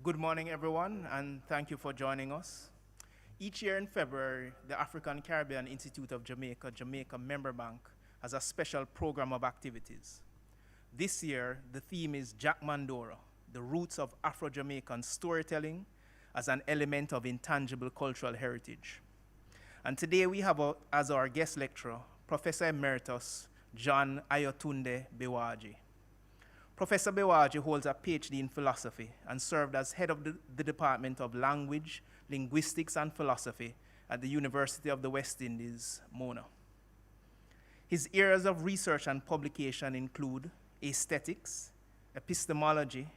Good morning, everyone, and thank you for joining us. Each year in February, the African Caribbean Institute of Jamaica, Jamaica Member Bank, has a special program of activities. This year, the theme is Jack Mandora, the roots of Afro-Jamaican storytelling as an element of intangible cultural heritage. And today we have as our guest lecturer, Professor Emeritus John Ayotunde Bewaji. Professor Bewaji holds a PhD in philosophy and served as head of the Department of Language, Linguistics, and Philosophy at the University of the West Indies, Mona. His areas of research and publication include aesthetics, epistemology,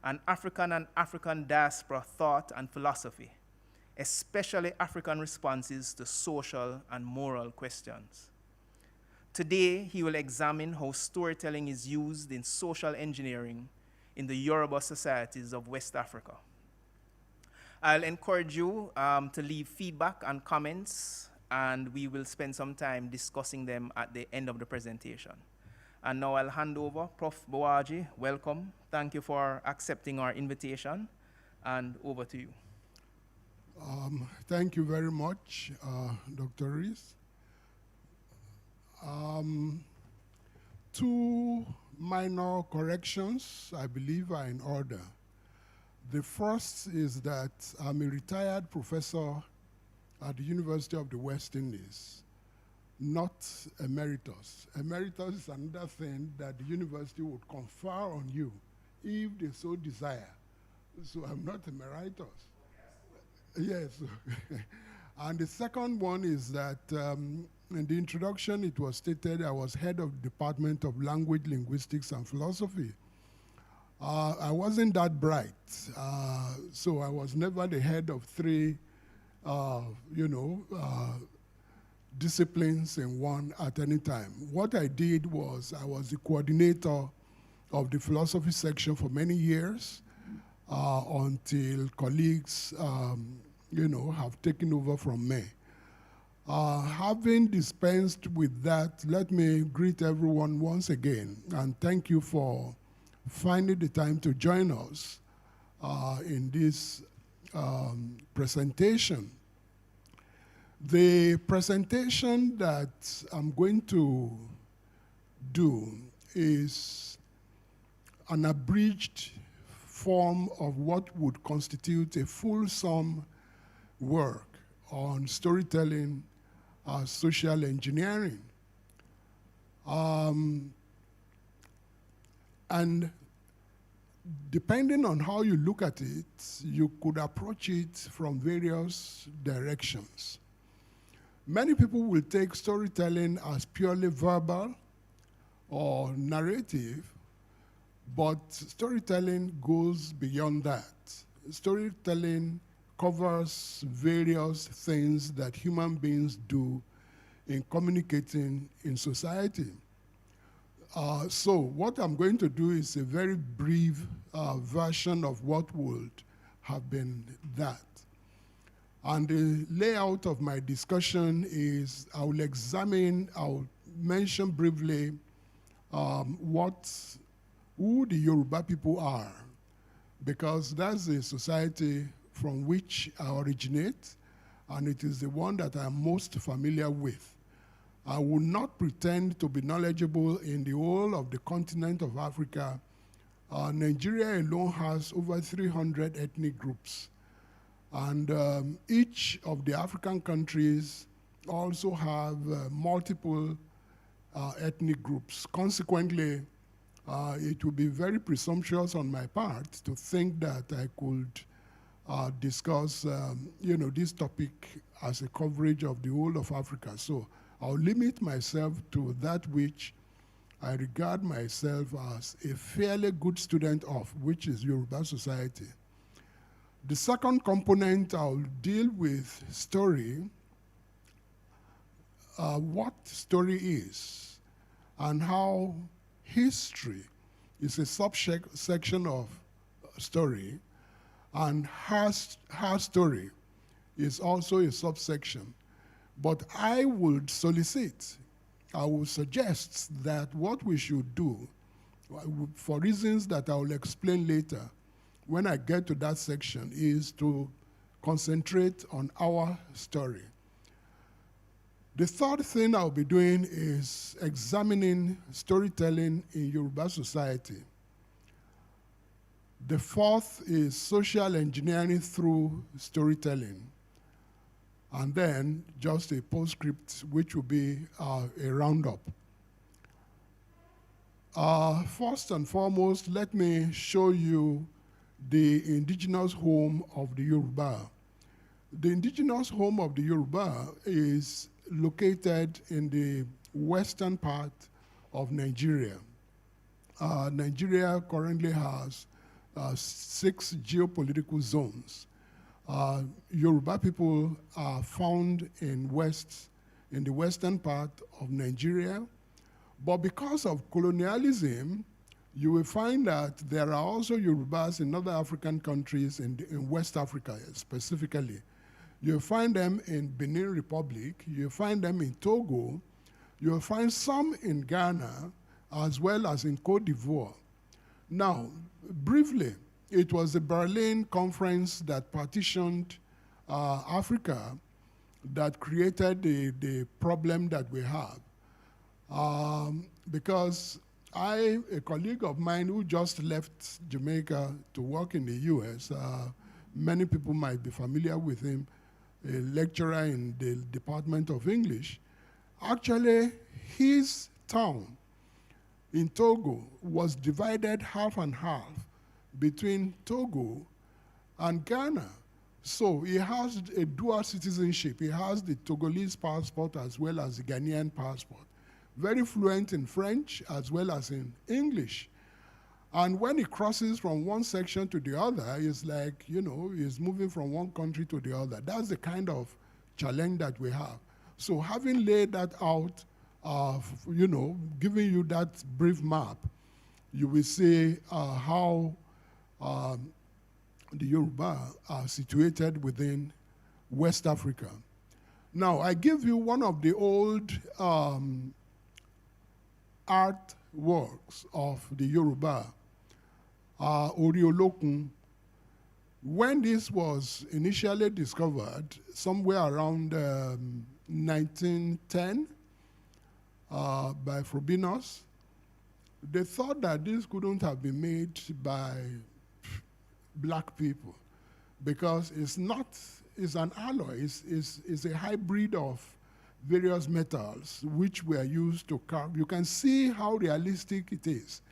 and African diaspora thought and philosophy, especially African responses to social and moral questions. Today, he will examine how storytelling is used in social engineering in the Yoruba societies of West Africa. I'll encourage you to leave feedback and comments, and we will spend some time discussing them at the end of the presentation. And now I'll hand over. Prof. Bewaji, welcome. Thank you for accepting our invitation, and over to you. Thank you very much, Dr. Rees. Two minor corrections, I believe, are in order. The first is that I'm a retired professor at the University of the West Indies, not emeritus. Emeritus is another thing that the university would confer on you if they so desire. So I'm not emeritus. Yes. And the second one is that in the introduction, it was stated I was head of the Department of Language, Linguistics, and Philosophy. I wasn't that bright, so I was never the head of three, disciplines in one at any time. What I did was I was the coordinator of the philosophy section for many years until colleagues, have taken over from me. Having dispensed with that, let me greet everyone once again and thank you for finding the time to join us in this presentation. The presentation that I'm going to do is an abridged form of what would constitute a fulsome work on storytelling, social engineering. And depending on how you look at it, you could approach it from various directions. Many people will take storytelling as purely verbal or narrative, but storytelling goes beyond that. Storytelling covers various things that human beings do in communicating in society. So what I'm going to do is a very brief version of what would have been that. And the layout of my discussion is I'll mention briefly who the Yoruba people are, because that's a society from which I originate, and it is the one that I'm most familiar with. I will not pretend to be knowledgeable in the whole of the continent of Africa. Nigeria alone has over 300 ethnic groups. And each of the African countries also have multiple ethnic groups. Consequently, it would be very presumptuous on my part to think that I could discuss this topic as a coverage of the whole of Africa. So I'll limit myself to that which I regard myself as a fairly good student of, which is Yoruba society. The second component, I'll deal with story, what story is, and how history is a subsection of story, and her story is also a subsection. But I would suggest that what we should do, for reasons that I will explain later, when I get to that section is to concentrate on our story. The third thing I'll be doing is examining storytelling in Yoruba society. The fourth is social engineering through storytelling. And then just a postscript, which will be a roundup. First and foremost, let me show you the indigenous home of the Yoruba. The indigenous home of the Yoruba is located in the western part of Nigeria. Nigeria currently has 6 geopolitical zones. Yoruba people are found in the western part of Nigeria, but because of colonialism, you will find that there are also Yorubas in other African countries, in West Africa specifically. You'll find them in Benin Republic, you'll find them in Togo, you'll find some in Ghana, as well as in Cote d'Ivoire. Now, briefly, it was the Berlin Conference that partitioned Africa that created the problem that we have. Because a colleague of mine who just left Jamaica to work in the US, many people might be familiar with him, a lecturer in the Department of English. Actually, his town in Togo was divided half and half between Togo and Ghana. So he has a dual citizenship. He has the Togolese passport as well as the Ghanaian passport. Very fluent in French as well as in English. And when he crosses from one section to the other, it's like, he's moving from one country to the other. That's the kind of challenge that we have. So having laid that out, giving you that brief map, you will see how the Yoruba are situated within West Africa. Now, I give you one of the old artworks of the Yoruba, Oriolokun. When this was initially discovered, somewhere around 1910 by Frobinus, they thought that this couldn't have been made by black people because it's an alloy, it's a hybrid of various metals which were used to carve. You can see how realistic it is.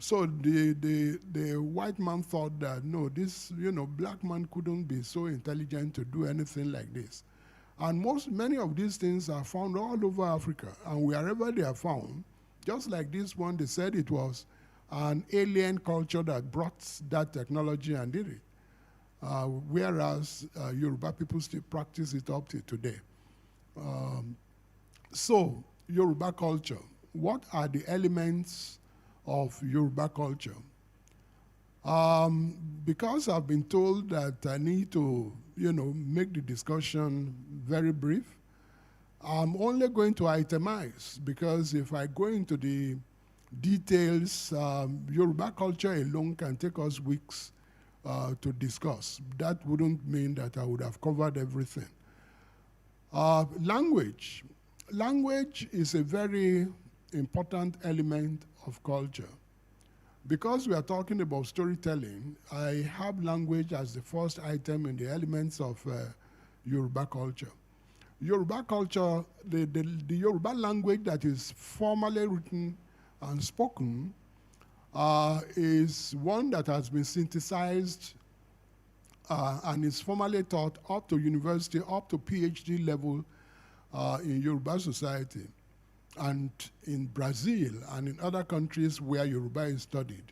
So the white man thought that, no, this, black man couldn't be so intelligent to do anything like this. And many of these things are found all over Africa, and wherever they are found, just like this one, they said it was an alien culture that brought that technology and did it, whereas Yoruba people still practice it up to today. So, Yoruba culture. What are the elements of Yoruba culture? Because I've been told that I need to, make the discussion very brief, I'm only going to itemize, because if I go into the details, Yoruba culture alone can take us weeks to discuss. That wouldn't mean that I would have covered everything. Language. Language is a very important element of culture. Because we are talking about storytelling, I have language as the first item in the elements of Yoruba culture. Yoruba culture, the Yoruba language that is formally written and spoken is one that has been synthesized and is formally taught up to university, up to PhD level in Yoruba society, and in Brazil and in other countries where Yoruba is studied.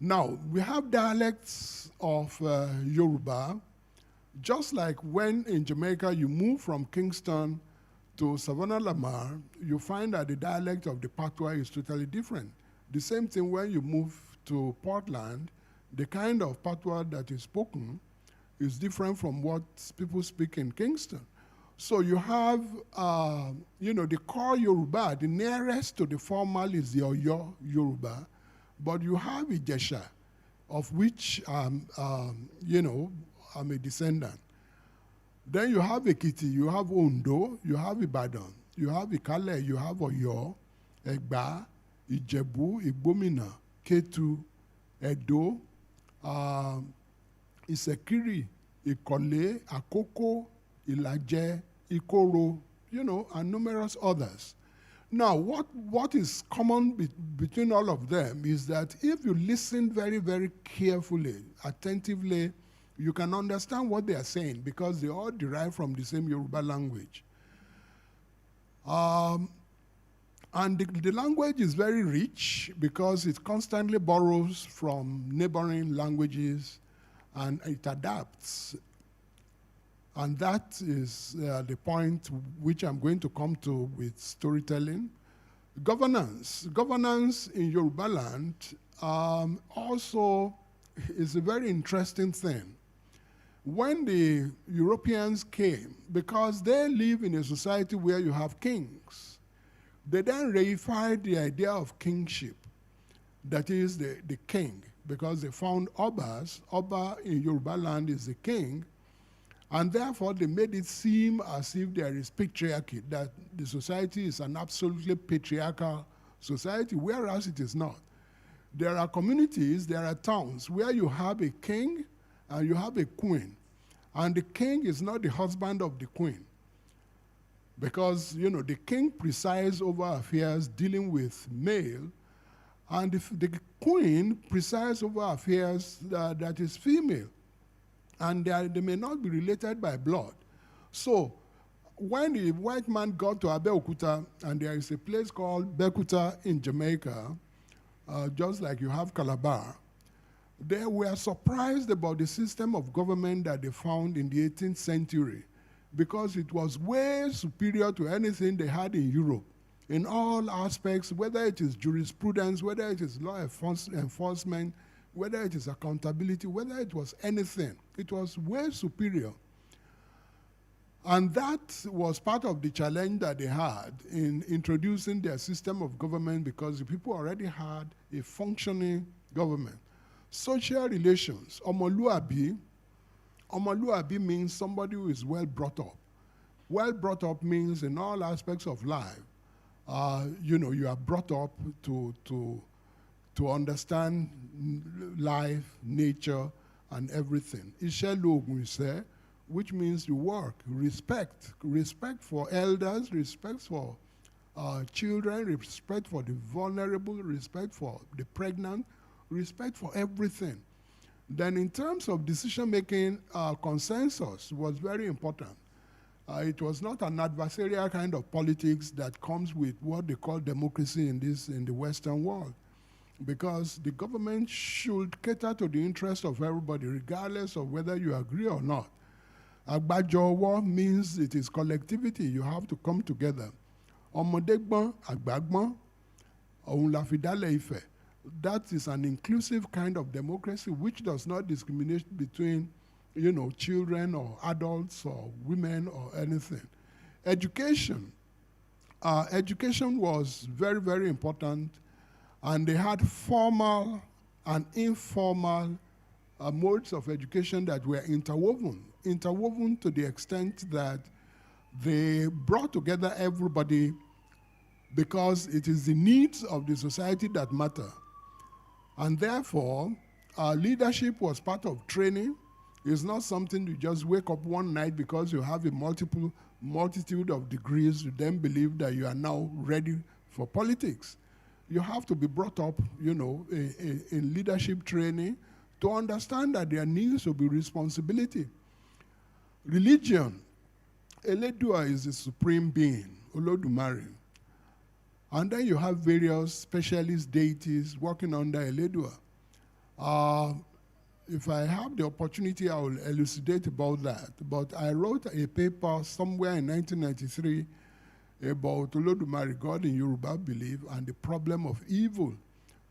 Now, we have dialects of Yoruba, just like when in Jamaica you move from Kingston to Savannah Lamar, you find that the dialect of the Patois is totally different. The same thing when you move to Portland, the kind of Patois that is spoken is different from what people speak in Kingston. So you have, the core Yoruba, the nearest to the formal is the Oyo Yoruba, but you have Ijesha of which you know, I'm a descendant. Then you have Ekiti, you have Ondo, you have Ibadan, you have Ikale, you have Oyo, Egba, Ijebu, Igbomina, Ketu, Edo, Isekiri, Ikole, Akoko, Ilaje, Ikoro, you know, and numerous others. Now, what is common between all of them is that if you listen very, very carefully, attentively, you can understand what they are saying because they all derive from the same Yoruba language. And the language is very rich because it constantly borrows from neighboring languages and it adapts. And that is the point which I'm going to come to with storytelling. Governance. Governance in Yoruba land also is a very interesting thing. When the Europeans came, because they live in a society where you have kings, they then reified the idea of kingship, that is the king, because they found Obas. Oba in Yoruba land is the king, and therefore they made it seem as if there is patriarchy, that the society is an absolutely patriarchal society, whereas it is not. There are communities, there are towns where you have a king and you have a queen, and the king is not the husband of the queen, because you know the king presides over affairs dealing with male, and the queen presides over affairs that is female, and they may not be related by blood. So when the white man got to Abeokuta, and there is a place called Bekuta in Jamaica, just like you have Calabar, they were surprised about the system of government that they found in the 18th century because it was way superior to anything they had in Europe in all aspects, whether it is jurisprudence, whether it is law enforcement, whether it is accountability, whether it was anything. It was way superior. And that was part of the challenge that they had in introducing their system of government because the people already had a functioning government. Social relations, Omoluabi. Omoluabi means somebody who is well brought up. Well brought up means in all aspects of life, you know, you are brought up to understand life, nature, and everything. Ishelu, which means you work, respect for elders, respect for children, respect for the vulnerable, respect for the pregnant, respect for everything. Then in terms of decision-making, consensus was very important. It was not an adversarial kind of politics that comes with what they call democracy in the Western world, because the government should cater to the interest of everybody, regardless of whether you agree or not. Agbajowo means it is collectivity. You have to come together. Omodegbon, Agbagbon, Ohun la fi dálẹ̀ Ifẹ̀. That is an inclusive kind of democracy which does not discriminate between, you know, children or adults or women or anything. Education. Education was very, very important, and they had formal and informal modes of education that were interwoven to the extent that they brought together everybody because it is the needs of the society that matter. And therefore, leadership was part of training. It's not something you just wake up one night because you have a multitude of degrees, you then believe that you are now ready for politics. You have to be brought up, you know, in leadership training to understand that there needs to be responsibility. Religion. Eledua is the supreme being, Olodumare. And then you have various specialist deities working under Eledua. If I have the opportunity, I will elucidate about that. But I wrote a paper somewhere in 1993 about Olodumare, God in Yoruba belief, and the problem of evil.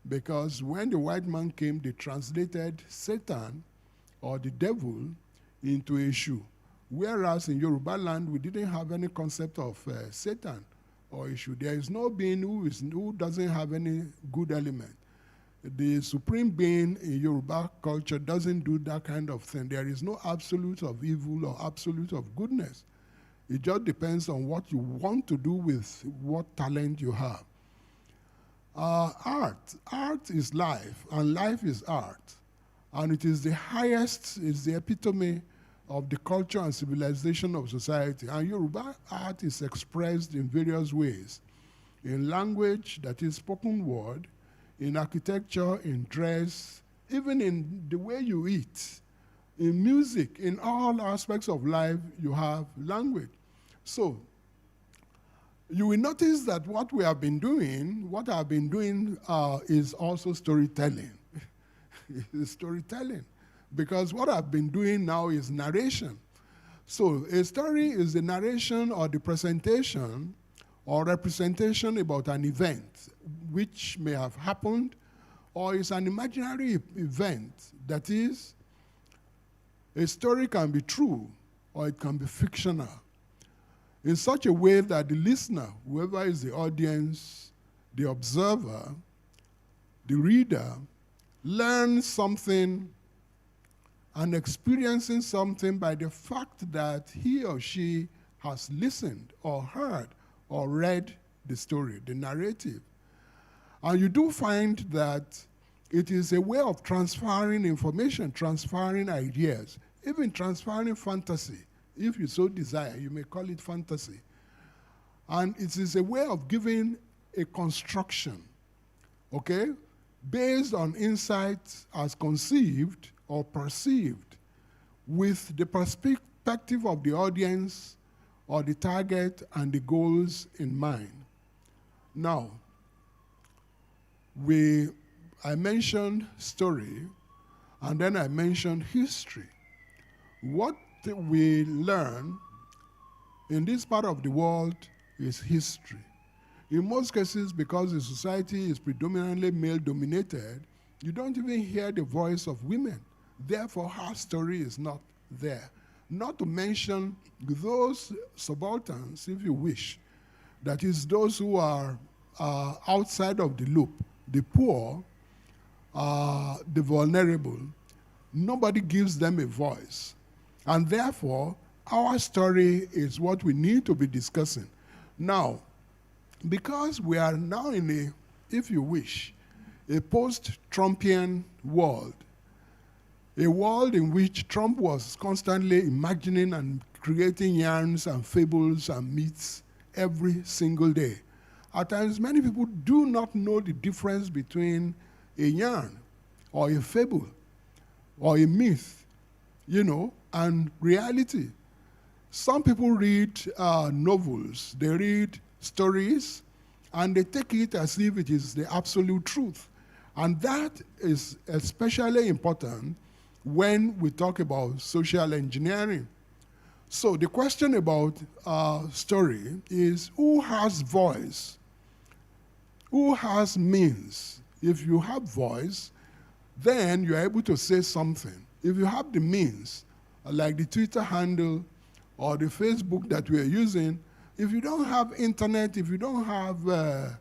Because when the white man came, they translated Satan or the devil into Eshu. Whereas in Yoruba land, we didn't have any concept of Satan or Eshu. There is no being who doesn't have any good element. The supreme being in Yoruba culture doesn't do that kind of thing. There is no absolute of evil or absolute of goodness. It just depends on what you want to do with what talent you have. Art is life, and life is art. And it is the highest, is the epitome of the culture and civilization of society. And Yoruba art is expressed in various ways. In language, that is spoken word, in architecture, in dress, even in the way you eat, in music, in all aspects of life, you have language. So, you will notice that what I've been doing is also storytelling. It's storytelling. Because what I've been doing now is narration. So a story is the narration or the presentation or representation about an event which may have happened, or is an imaginary event. That is, a story can be true or it can be fictional, in such a way that the listener, whoever is the audience, the observer, the reader, learns something and experiencing something by the fact that he or she has listened or heard or read the story, the narrative. And you do find that it is a way of transferring information, transferring ideas, even transferring fantasy. If you so desire, you may call it fantasy. And it is a way of giving a construction, okay, based on insights as conceived or perceived with the perspective of the audience or the target and the goals in mind. Now, I mentioned story, and then I mentioned history. What we learn in this part of the world is history. In most cases, because the society is predominantly male-dominated, you don't even hear the voice of women. Therefore, her story is not there. Not to mention those subalterns, if you wish, that is those who are outside of the loop, the poor, the vulnerable. Nobody gives them a voice. And therefore, our story is what we need to be discussing. Now, because we are now in a, if you wish, a post-Trumpian world, a world in which Trump was constantly imagining and creating yarns and fables and myths every single day. At times, many people do not know the difference between a yarn or a fable or a myth, and reality. Some people read novels, they read stories, and they take it as if it is the absolute truth. And that is especially important when we talk about social engineering. So the question about story is, who has voice? Who has means? If you have voice, then you're able to say something. If you have the means, like the Twitter handle or the Facebook that we're using, if you don't have internet, if you don't have, the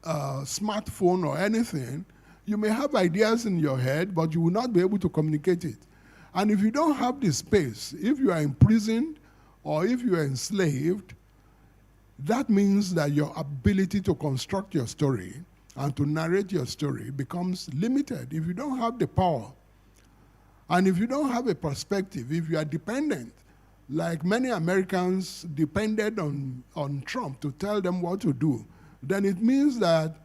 smartphone or anything, you may have ideas in your head, but you will not be able to communicate it. And if you don't have the space, if you are imprisoned or if you are enslaved, that means that your ability to construct your story and to narrate your story becomes limited if you don't have the power. And if you don't have a perspective, if you are dependent, like many Americans depended on Trump to tell them what to do, then it means that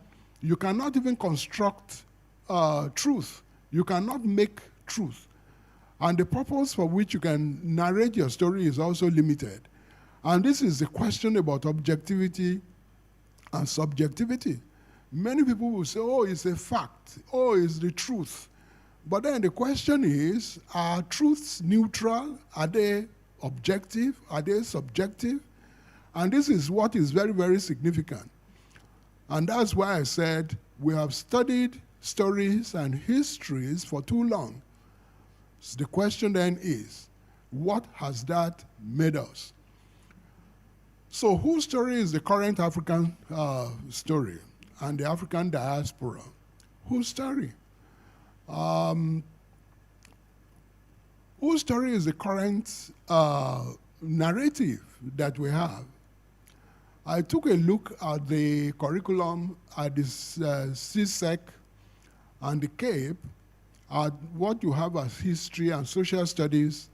you cannot even construct truth. You cannot make truth. And the purpose for which you can narrate your story is also limited. And this is the question about objectivity and subjectivity. Many people will say, oh, it's a fact. Oh, it's the truth. But then the question is, are truths neutral? Are they objective? Are they subjective? And this is what is very, very significant. And that's why I said we have studied stories and histories for too long. So the question then is, what has that made us? So whose story is the current African story? and the African diaspora. Whose story? Whose story is the current narrative that we have? I took a look at the curriculum at the CSEC and the Cape, at what you have as history and social studies,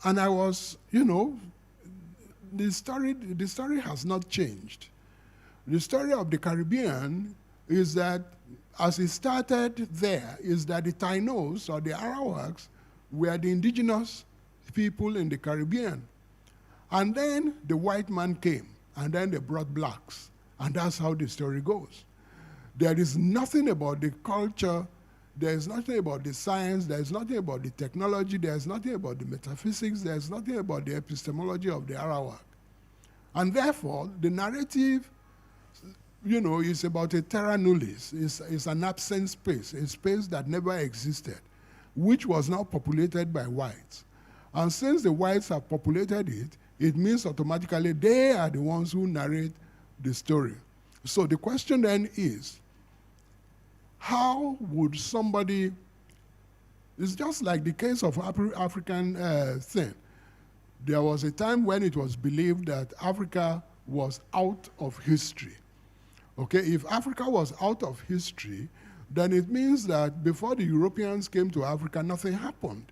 and I was, the story has not changed. The story of the Caribbean is that, as it started there, is that the Tainos or the Arawaks were the indigenous people in the Caribbean. And then the white man came, and then they brought blacks. And that's how the story goes. There is nothing about the culture, there is nothing about the science, there is nothing about the technology, there is nothing about the metaphysics, there is nothing about the epistemology of the Arawak. And therefore, the narrative, is about a terra nullius. It's an absent space, a space that never existed, which was now populated by whites. And since the whites have populated it, it means automatically they are the ones who narrate the story. So the question then is, how would somebody, it's just like the case of African thing. There was a time when it was believed that Africa was out of history. Okay, if Africa was out of history, then it means that before the Europeans came to Africa, nothing happened.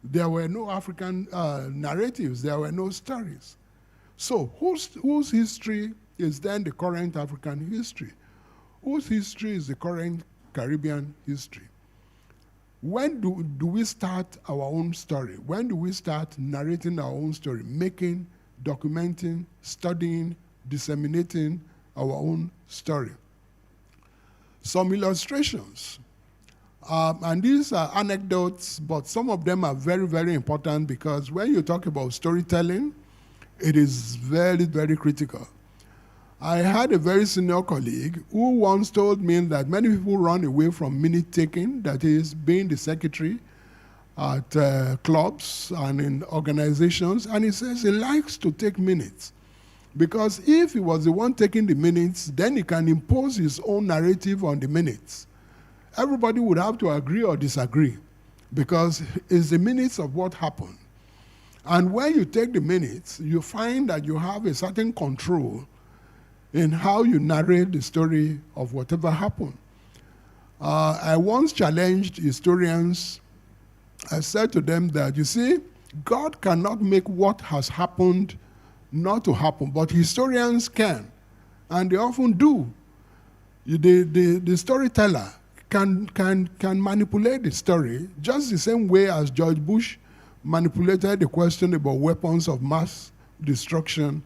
There were no African narratives, there were no stories. So whose history is then the current African history? Whose history is the current Caribbean history? When do we start our own story? When do we start narrating our own story, making, documenting, studying, disseminating our own story? Some illustrations. And these are anecdotes, but some of them are very, very important, because when you talk about storytelling, it is very, very critical. I had a very senior colleague who once told me that many people run away from minute-taking, that is, being the secretary at clubs and in organizations, and he says he likes to take minutes, because if he was the one taking the minutes, then he can impose his own narrative on the minutes. Everybody would have to agree or disagree, because it's the minutes of what happened. And when you take the minutes, you find that you have a certain control in how you narrate the story of whatever happened. I once challenged historians. I said to them that, you see, God cannot make what has happened not to happen, but historians can, and they often do. The storyteller can manipulate the story just the same way as George Bush manipulated the question about weapons of mass destruction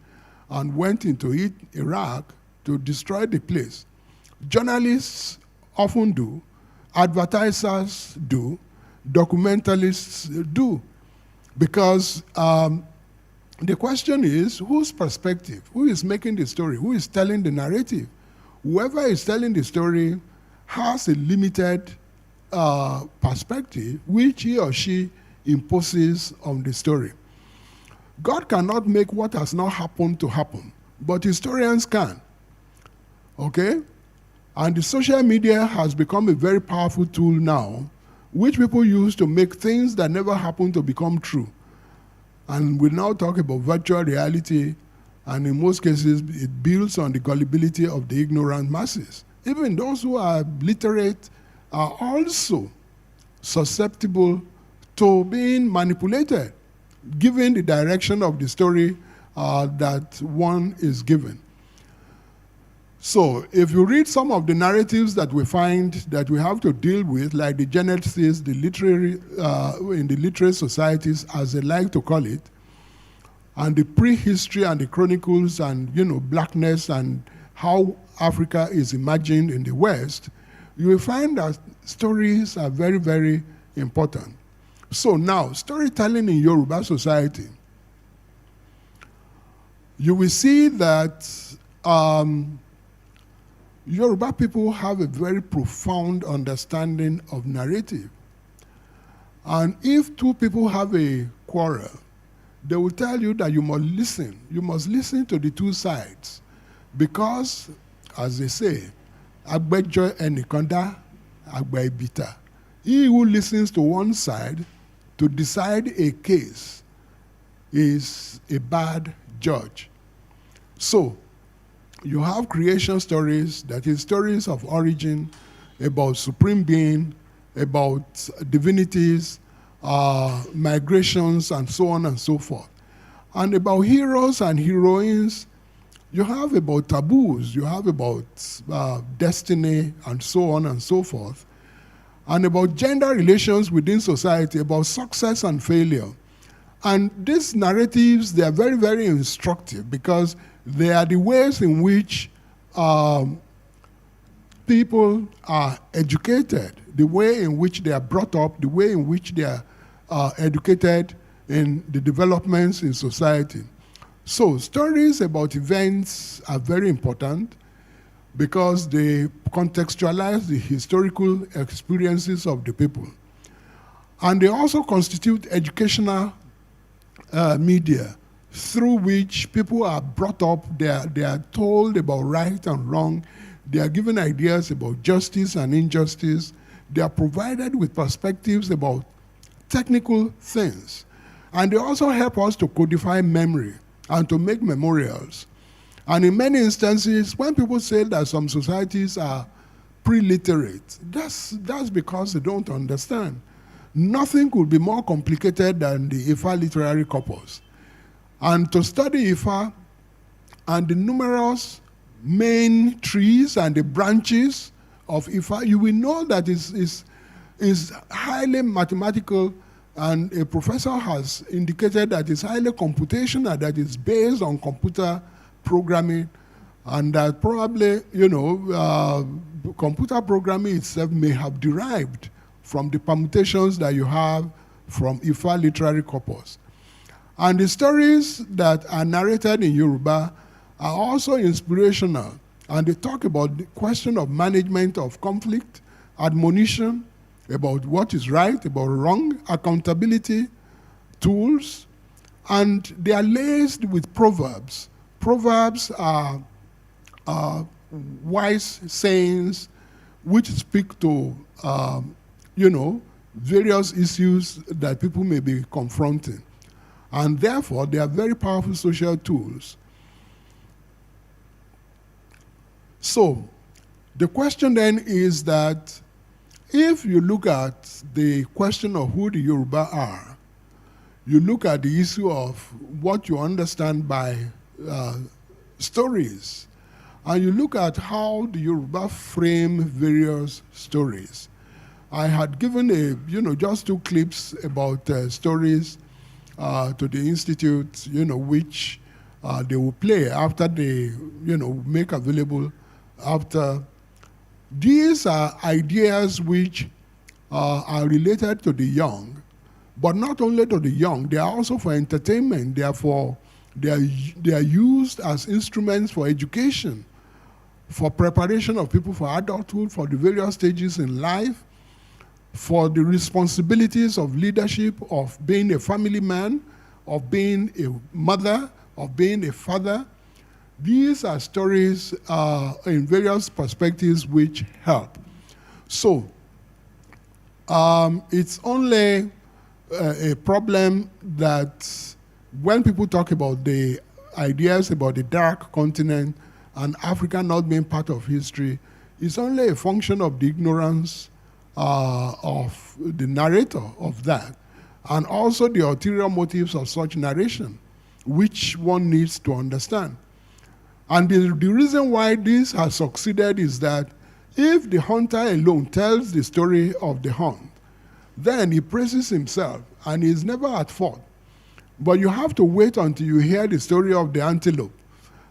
and went into Iraq to destroy the place. Journalists often do, advertisers do, documentalists do, because the question is, whose perspective? Who is making the story? Who is telling the narrative? Whoever is telling the story has a limited perspective which he or she imposes on the story. God cannot make what has not happened to happen, but historians can. Okay? And the social media has become a very powerful tool now, which people use to make things that never happened to become true. And we now talk about virtual reality, and in most cases, it builds on the gullibility of the ignorant masses. Even those who are literate are also susceptible to being manipulated, given the direction of the story that one is given. So if you read some of the narratives that we find that we have to deal with, like the genesis, the literary, in the literary societies, as they like to call it, and the prehistory and the chronicles and, blackness and how Africa is imagined in the West, you will find that stories are very, very important. So now, storytelling in Yoruba society, you will see that Yoruba people have a very profound understanding of narrative. And if two people have a quarrel, they will tell you that you must listen. You must listen to the two sides. Because, as they say, Agbejo enikanda, agbe ibita. He who listens to one side to decide a case is a bad judge. So, you have creation stories, that is stories of origin, about supreme being, about divinities, migrations, and so on and so forth. And about heroes and heroines, you have about taboos, you have about destiny, and so on and so forth. And about gender relations within society, about success and failure. And these narratives, they are very, very instructive because they are the ways in which people are educated, the way in which they are brought up, the way in which they are educated in the developments in society. So stories about events are very important because they contextualize the historical experiences of the people. And they also constitute educational media through which people are brought up, they are told about right and wrong, they are given ideas about justice and injustice, they are provided with perspectives about technical things. And they also help us to codify memory and to make memorials. And in many instances, when people say that some societies are pre-literate, that's because they don't understand. Nothing could be more complicated than the Ifa literary corpus. And to study Ifa and the numerous main trees and the branches of Ifa, you will know that it's highly mathematical, and a professor has indicated that it's highly computational, that it's based on computer programming, and that probably, computer programming itself may have derived from the permutations that you have from Ifa literary corpus. And the stories that are narrated in Yoruba are also inspirational, and they talk about the question of management of conflict, admonition, about what is right, about wrong, accountability, tools, and they are laced with proverbs. Proverbs are wise sayings which speak to, various issues that people may be confronting. And therefore, they are very powerful social tools. So, the question then is that if you look at the question of who the Yoruba are, you look at the issue of what you understand by stories, and you look at how the Yoruba frame various stories. I had given just 2 clips about stories to the Institute, which they will play after they, make available after. These are ideas which are related to the young, but not only to the young, they are also for entertainment. Therefore, they are used as instruments for education, for preparation of people for adulthood, for the various stages in life, for the responsibilities of leadership, of being a family man, of being a mother, of being a father. These are stories in various perspectives which help. So, it's only a problem that when people talk about the ideas about the dark continent and Africa not being part of history, it's only a function of the ignorance of the narrator of that, and also the ulterior motives of such narration, which one needs to understand. And the reason why this has succeeded is that if the hunter alone tells the story of the hunt, then he praises himself and he is never at fault. But you have to wait until you hear the story of the antelope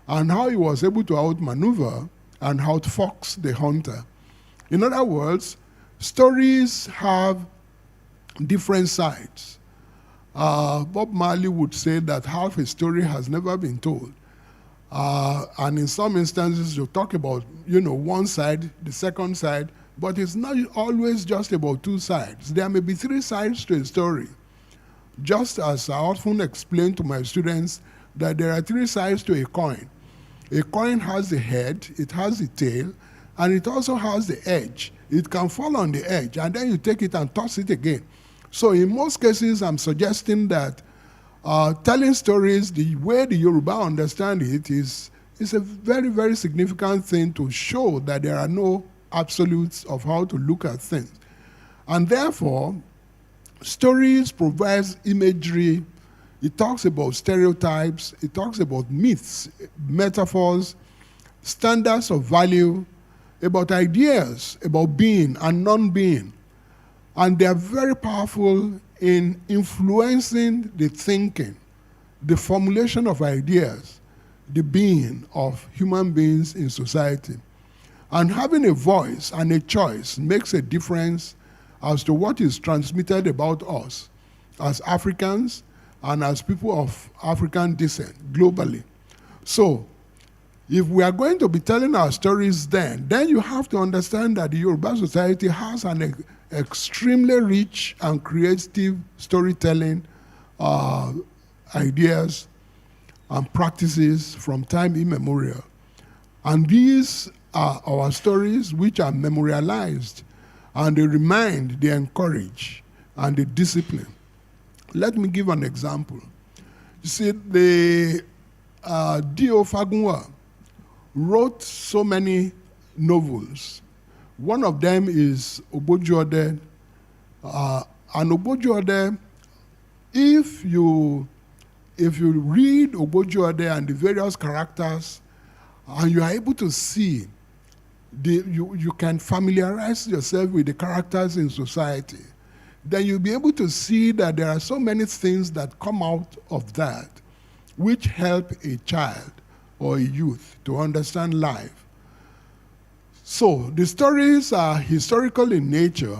and how he was able to outmaneuver and outfox the hunter. In other words, stories have different sides. Bob Marley would say that half a story has never been told. And in some instances, you talk about, one side, the second side, but it's not always just about 2 sides. There may be 3 sides to a story. Just as I often explain to my students that there are 3 sides to a coin. A coin has a head, it has a tail, and it also has the edge. It can fall on the edge, and then you take it and toss it again. So in most cases, I'm suggesting that telling stories, the way the Yoruba understand it, is a very, very significant thing to show that there are no absolutes of how to look at things. And therefore, stories provides imagery. It talks about stereotypes. It talks about myths, metaphors, standards of value, about ideas, about being and non-being. And they are very powerful in influencing the thinking, the formulation of ideas, the being of human beings in society. And having a voice and a choice makes a difference as to what is transmitted about us as Africans and as people of African descent globally. So, if we are going to be telling our stories then you have to understand that the Yoruba society has an extremely rich and creative storytelling ideas and practices from time immemorial. And these are our stories which are memorialized, and they remind, they encourage, and they discipline. Let me give an example. You see, the D.O. Fagunwa wrote so many novels. One of them is Ogbojuode. And Ogbojuode, if you read Ogbojuode and the various characters, and you are able to see, you can familiarize yourself with the characters in society, then you'll be able to see that there are so many things that come out of that which help a child or a youth to understand life. So the stories are historical in nature.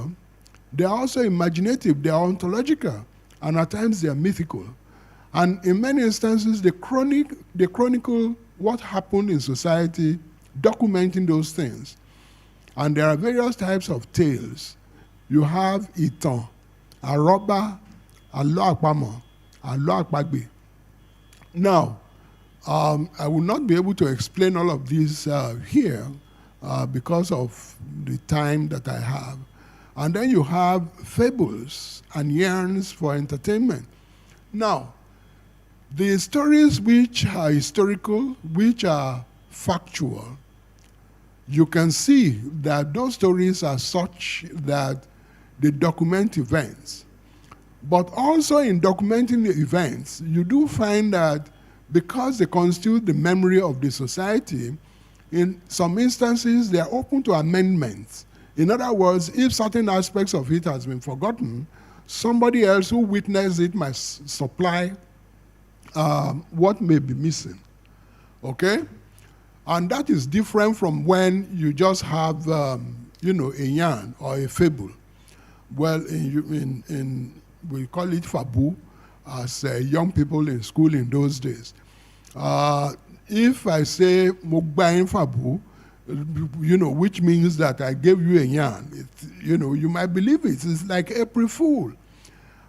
They are also imaginative, they are ontological, and at times they are mythical. And in many instances, they chronicle what happened in society, documenting those things. And there are various types of tales. You have Itan, Aroba, Alo Apamo, Alo Apagbe. Now, I will not be able to explain all of these here because of the time that I have. And then you have fables and yarns for entertainment. Now, the stories which are historical, which are factual, you can see that those stories are such that they document events. But also in documenting the events, you do find that because they constitute the memory of the society, in some instances, they are open to amendments. In other words, if certain aspects of it has been forgotten, somebody else who witnessed it might supply what may be missing, okay? And that is different from when you just have, a yarn or a fable. Well, we call it fabu as young people in school in those days. If I say Mogbain fabu, which means that I gave you a yarn, you might believe it. It's like April Fool.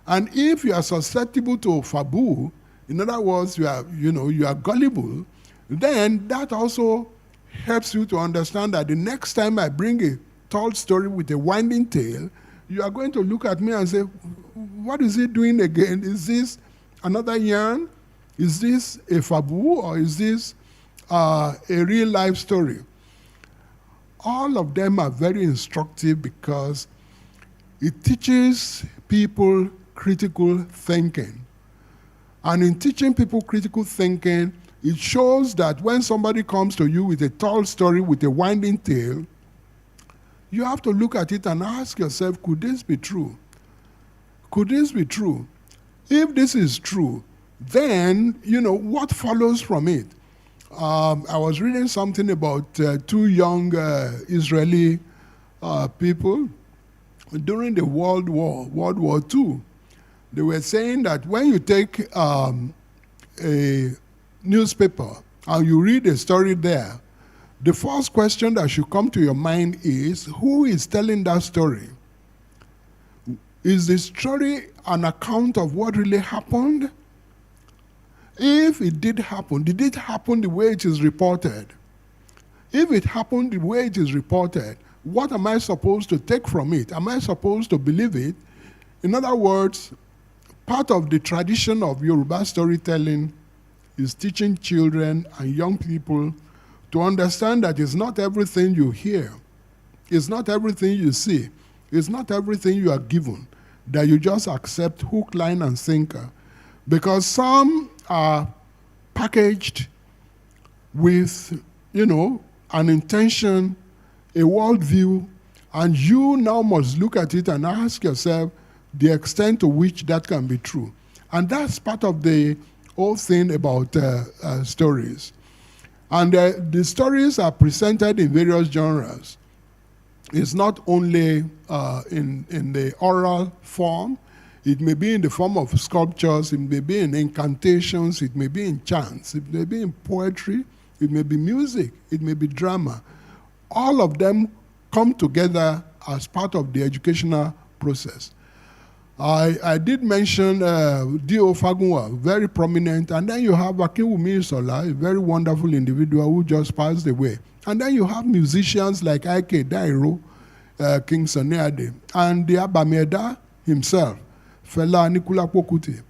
And if you are susceptible to fabu, in other words, you are gullible, then that also helps you to understand that the next time I bring a tall story with a winding tale, you are going to look at me and say, what is he doing again? Is this another yarn? Is this a fabu, or is this a real life story? All of them are very instructive because it teaches people critical thinking. And in teaching people critical thinking, it shows that when somebody comes to you with a tall story with a winding tale, you have to look at it and ask yourself, could this be true? Could this be true? If this is true, then, what follows from it? I was reading something about two young Israeli people during the World War II. They were saying that when you take a newspaper and you read a story there, the first question that should come to your mind is, who is telling that story? Is the story an account of what really happened? If it did happen, did it happen the way it is reported? if it happened the way it is reported, what am I supposed to take from it? Am I supposed to believe it? In other words, part of the tradition of Yoruba storytelling is teaching children and young people to understand that it's not everything you hear, it's not everything you see, it's not everything you are given that you just accept hook, line, and sinker. Because some are packaged with, an intention, a worldview, and you now must look at it and ask yourself the extent to which that can be true. And that's part of the whole thing about stories. And the stories are presented in various genres. It's not only in the oral form. It may be in the form of sculptures, it may be in incantations, it may be in chants, it may be in poetry, it may be music, it may be drama. All of them come together as part of the educational process. I did mention D.O. Fagunwa, very prominent, and then you have Akinwumi Isola, a very wonderful individual who just passed away. And then you have musicians like Ike Dairo, King Sunny Ade, and the Abameda himself, Fela Anikulapo Kuti.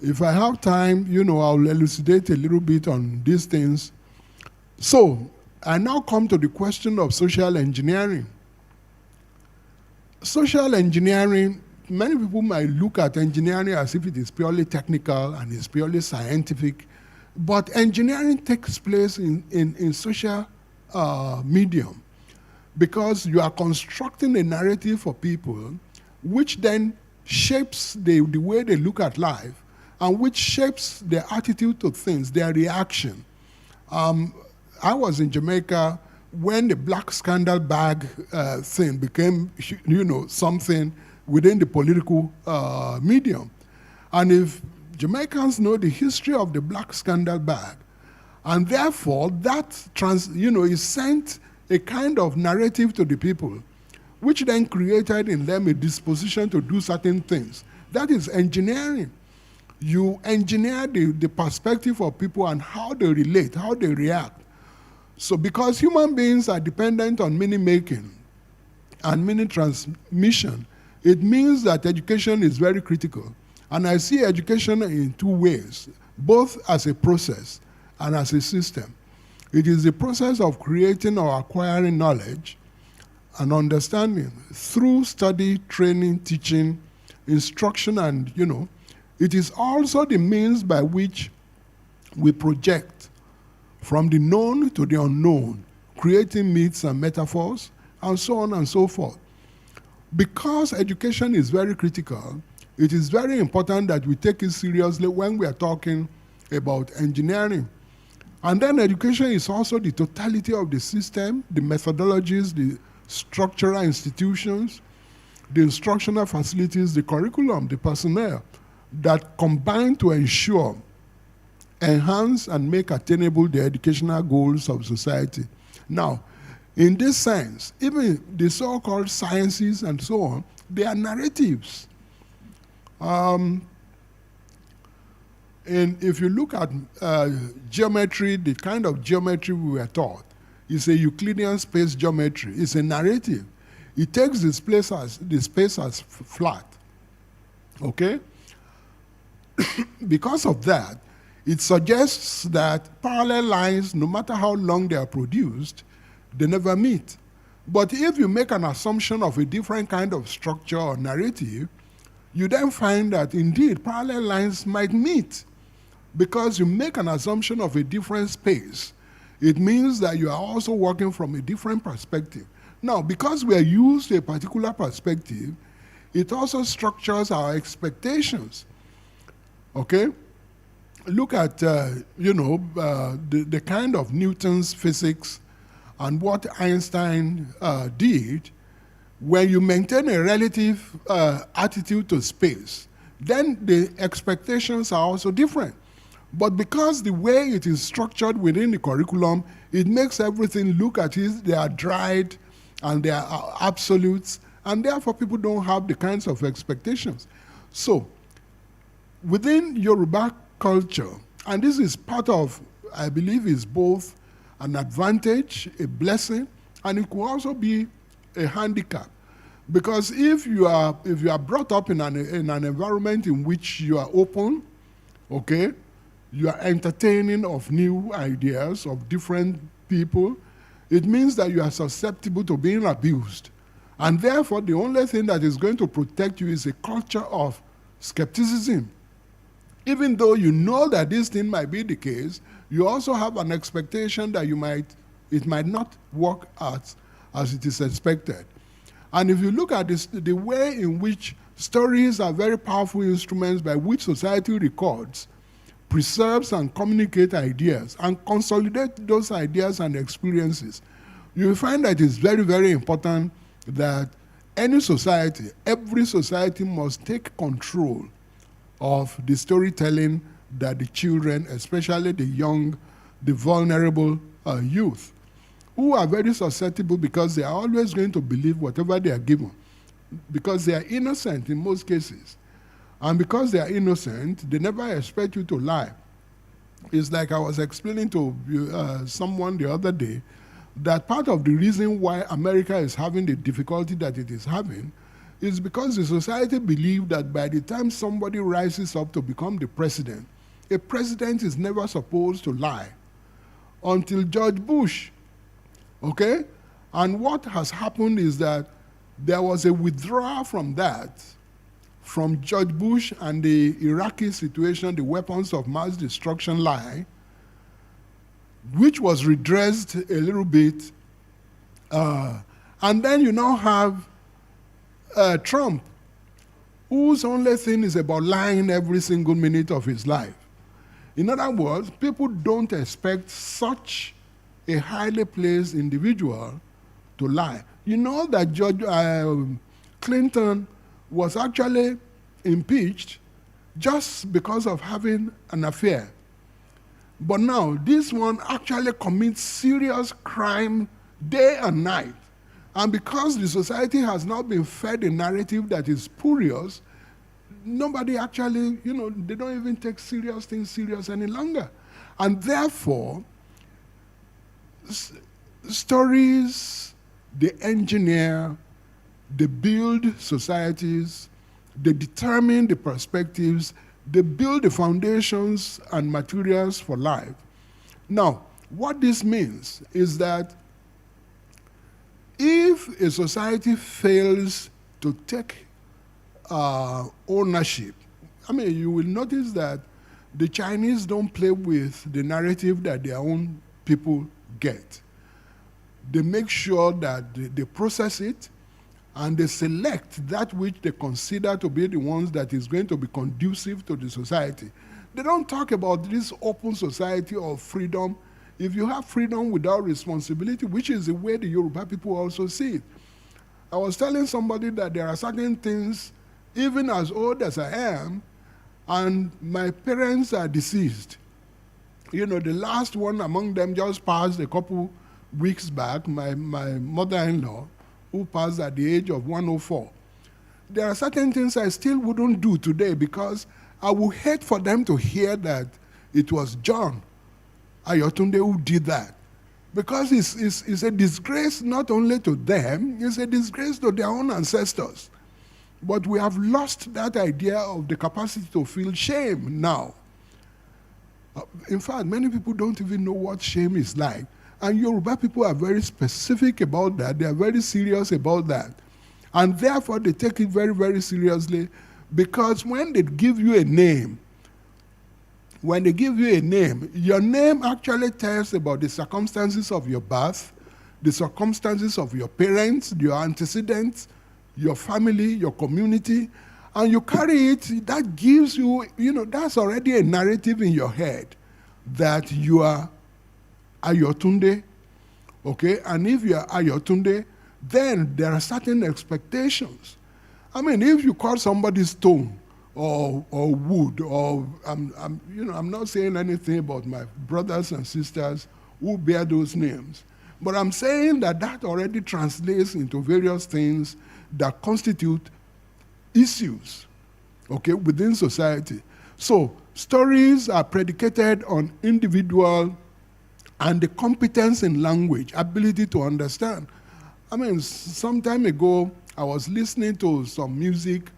If I have time, I'll elucidate a little bit on these things. So, I now come to the question of social engineering. Social engineering, many people might look at engineering as if it is purely technical and it's purely scientific, but engineering takes place in social medium because you are constructing a narrative for people which then shapes the way they look at life and which shapes their attitude to things, their reaction. I was in Jamaica when the black scandal bag thing became, something within the political medium. And if Jamaicans know the history of the black scandal bag, and therefore that is sent a kind of narrative to the people, which then created in them a disposition to do certain things. That is engineering. You engineer the perspective of people and how they relate, how they react. So because human beings are dependent on meaning making and meaning transmission, it means that education is very critical. And I see education in two ways, both as a process and as a system. It is the process of creating or acquiring knowledge and understanding through study, training, teaching, instruction, and, it is also the means by which we project from the known to the unknown, creating myths and metaphors, and so on and so forth. Because education is very critical, it is very important that we take it seriously when we are talking about engineering. And then education is also the totality of the system, the methodologies, the structural institutions, the instructional facilities, the curriculum, the personnel that combine to ensure, enhance, and make attainable the educational goals of society. Now, in this sense, even the so-called sciences and so on, they are narratives. And if you look at geometry, the kind of geometry we were taught is a Euclidean space geometry. It's a narrative. It takes the space as flat, okay? Because of that, it suggests that parallel lines, no matter how long they are produced, they never meet. But if you make an assumption of a different kind of structure or narrative, you then find that indeed parallel lines might meet. Because you make an assumption of a different space, it means that you are also working from a different perspective. Now, because we are used to a particular perspective, it also structures our expectations. Okay? Look at, the kind of Newton's physics and what Einstein did. When you maintain a relative attitude to space, then the expectations are also different. But because the way it is structured within the curriculum, it makes everything look at it, they are dried and they are absolutes, and therefore people don't have the kinds of expectations. So, within Yoruba culture, and this is part of, I believe, is both an advantage, a blessing, and it could also be a handicap. Because if you are brought up in an environment in which you are open, okay, you are entertaining of new ideas, of different people, it means that you are susceptible to being abused. And therefore, the only thing that is going to protect you is a culture of skepticism. Even though you know that this thing might be the case, you also have an expectation that it might not work out as it is expected. And if you look at this, the way in which stories are very powerful instruments by which society records, preserves and communicates ideas, and consolidates those ideas and experiences, you will find that it's very, very important that any society, every society must take control of the storytelling that the children, especially the young, the vulnerable youth, who are very susceptible because they are always going to believe whatever they are given, because they are innocent in most cases. And because they are innocent, they never expect you to lie. It's like I was explaining to someone the other day that part of the reason why America is having the difficulty that it is having is because the society believes that by the time somebody rises up to become the president, a president is never supposed to lie until George Bush, okay? And what has happened is that there was a withdrawal from that, from George Bush and the Iraqi situation, the weapons of mass destruction lie, which was redressed a little bit. And then you now have Trump, whose only thing is about lying every single minute of his life. In other words, people don't expect such a highly placed individual to lie. You know that George Clinton was actually impeached just because of having an affair. But now, this one actually commits serious crime day and night. And because the society has now been fed a narrative that is spurious, nobody actually, they don't even take serious things serious any longer. And therefore, stories, they engineer, they build societies, they determine the perspectives, they build the foundations and materials for life. Now, what this means is that if a society fails to take ownership, you will notice that the Chinese don't play with the narrative that their own people get. They make sure that they process it and they select that which they consider to be the ones that is going to be conducive to the society. They don't talk about this open society of freedom. If you have freedom without responsibility, which is the way the Yoruba people also see it. I was telling somebody that there are certain things, even as old as I am, and my parents are deceased. The last one among them just passed a couple weeks back, my mother-in-law, who passed at the age of 104. There are certain things I still wouldn't do today because I would hate for them to hear that it was John Ayotunde who did that. Because it's a disgrace not only to them, it's a disgrace to their own ancestors. But we have lost that idea of the capacity to feel shame now. In fact, many people don't even know what shame is like. And Yoruba people are very specific about that. They are very serious about that. And therefore, they take it very, very seriously because when they give you a name, your name actually tells about the circumstances of your birth, the circumstances of your parents, your antecedents, your family, your community, and you carry it. That gives you, that's already a narrative in your head that you are Ayotunde, okay? And if you are Ayotunde, then there are certain expectations. If you call somebody stone or wood, or I'm not saying anything about my brothers and sisters who bear those names, but I'm saying that already translates into various things that constitute issues, okay, within society. So stories are predicated on individual and the competence in language, ability to understand. I mean, some time ago, I was listening to some music,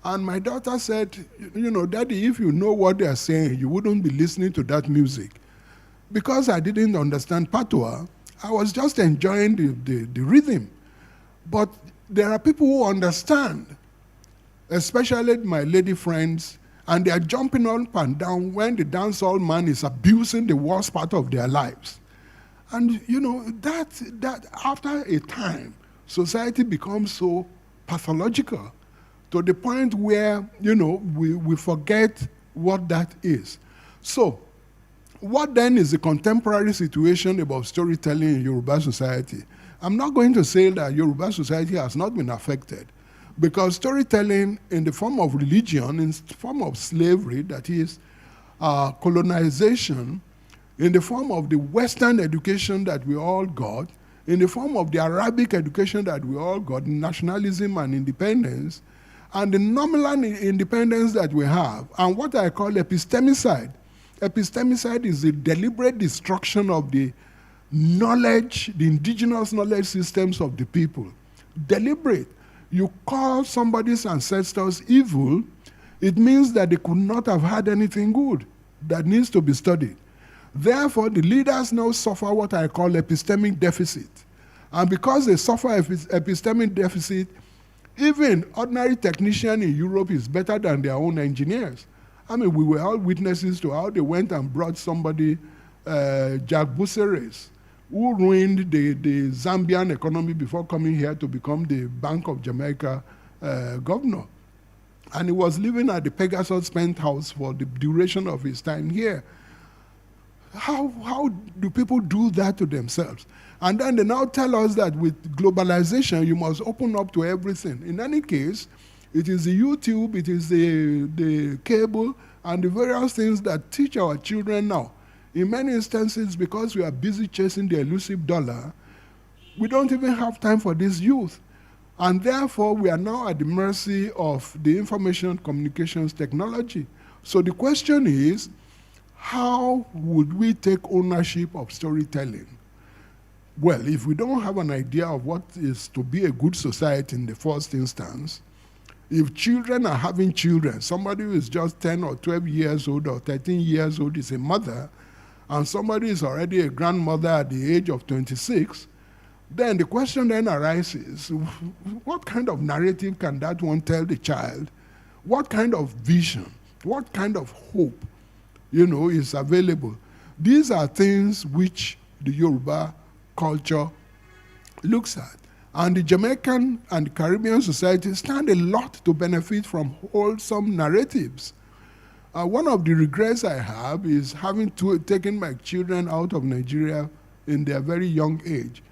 and my daughter said, you know, Daddy, if you know what they are saying, you wouldn't be listening to that music. Because I didn't understand patois, I was just enjoying the rhythm. But there are people who understand, especially my lady friends, and they are jumping up and down when the dancehall man is abusing the worst part of their lives. And you know, that after a time, society becomes so pathological to the point where, you know, we forget what that is. So, what then is the contemporary situation about storytelling in Yoruba society? I'm not going to say that Yoruba society has not been affected, because storytelling in the form of religion, in the form of slavery, that is colonization, in the form of the Western education that we all got, in the form of the Arabic education that we all got, nationalism and independence, and the nominal independence that we have, and what I call epistemicide. Epistemicide is the deliberate destruction of the knowledge, the indigenous knowledge systems of the people. Deliberate. You call somebody's ancestors evil, it means that they could not have had anything good that needs to be studied. Therefore, the leaders now suffer what I call epistemic deficit. And because they suffer epistemic deficit, even ordinary technician in Europe is better than their own engineers. I mean, we were all witnesses to how they went and brought somebody, Jack Buseres, who ruined the Zambian economy before coming here to become the Bank of Jamaica governor. And he was living at the Pegasus penthouse for the duration of his time here. How do people do that to themselves? And then they now tell us that with globalization, you must open up to everything. In any case, it is the YouTube, it is the cable, and the various things that teach our children now. In many instances, because we are busy chasing the elusive dollar, we don't even have time for this youth. And therefore, we are now at the mercy of the information communications technology. So the question is, how would we take ownership of storytelling? Well, if we don't have an idea of what is to be a good society in the first instance, if children are having children, somebody who is just 10 or 12 years old or 13 years old is a mother, and somebody is already a grandmother at the age of 26, then the question then arises, what kind of narrative can that one tell the child? What kind of vision? What kind of hope, you know, is available? These are things which the Yoruba culture looks at. And the Jamaican and the Caribbean society stand a lot to benefit from wholesome narratives. One of the regrets I have is having taken my children out of Nigeria in their very young age.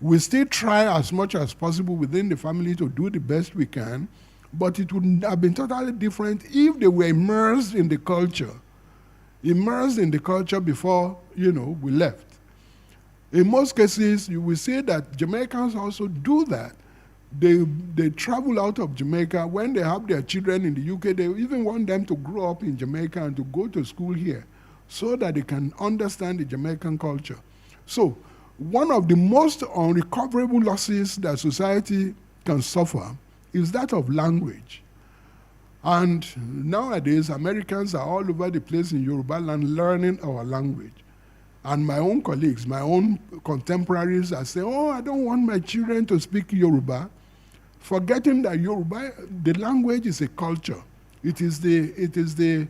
We still try as much as possible within the family to do the best we can, but it would have been totally different if they were immersed in the culture before, you know, we left. In most cases, you will see that Jamaicans also do that. They travel out of Jamaica. When they have their children in the UK, they even want them to grow up in Jamaica and to go to school here so that they can understand the Jamaican culture. So, one of the most unrecoverable losses that society can suffer is that of language. And nowadays, Americans are all over the place in Yoruba land learning our language. And my own colleagues, my own contemporaries are saying, oh, I don't want my children to speak Yoruba, forgetting that Yoruba, the language is a culture. It is the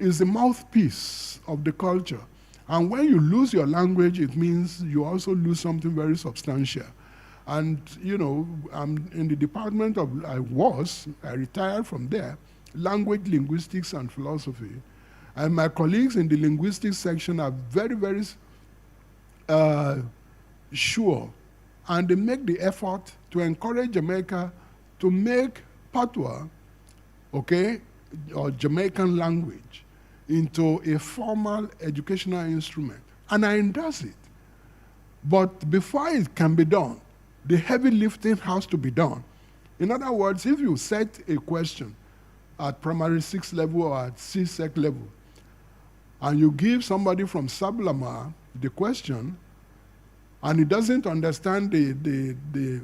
mouthpiece of the culture. And when you lose your language, it means you also lose something very substantial. And, you know, I'm in the department I retired from there, language, linguistics, and philosophy. And my colleagues in the linguistics section are very, very sure. And they make the effort to encourage Jamaica to make patois, okay, or Jamaican language, into a formal educational instrument. And I endorse it. But before it can be done, the heavy lifting has to be done. In other words, if you set a question at primary 6 level or at CSEC level, and you give somebody from Sablama the question, and he doesn't understand the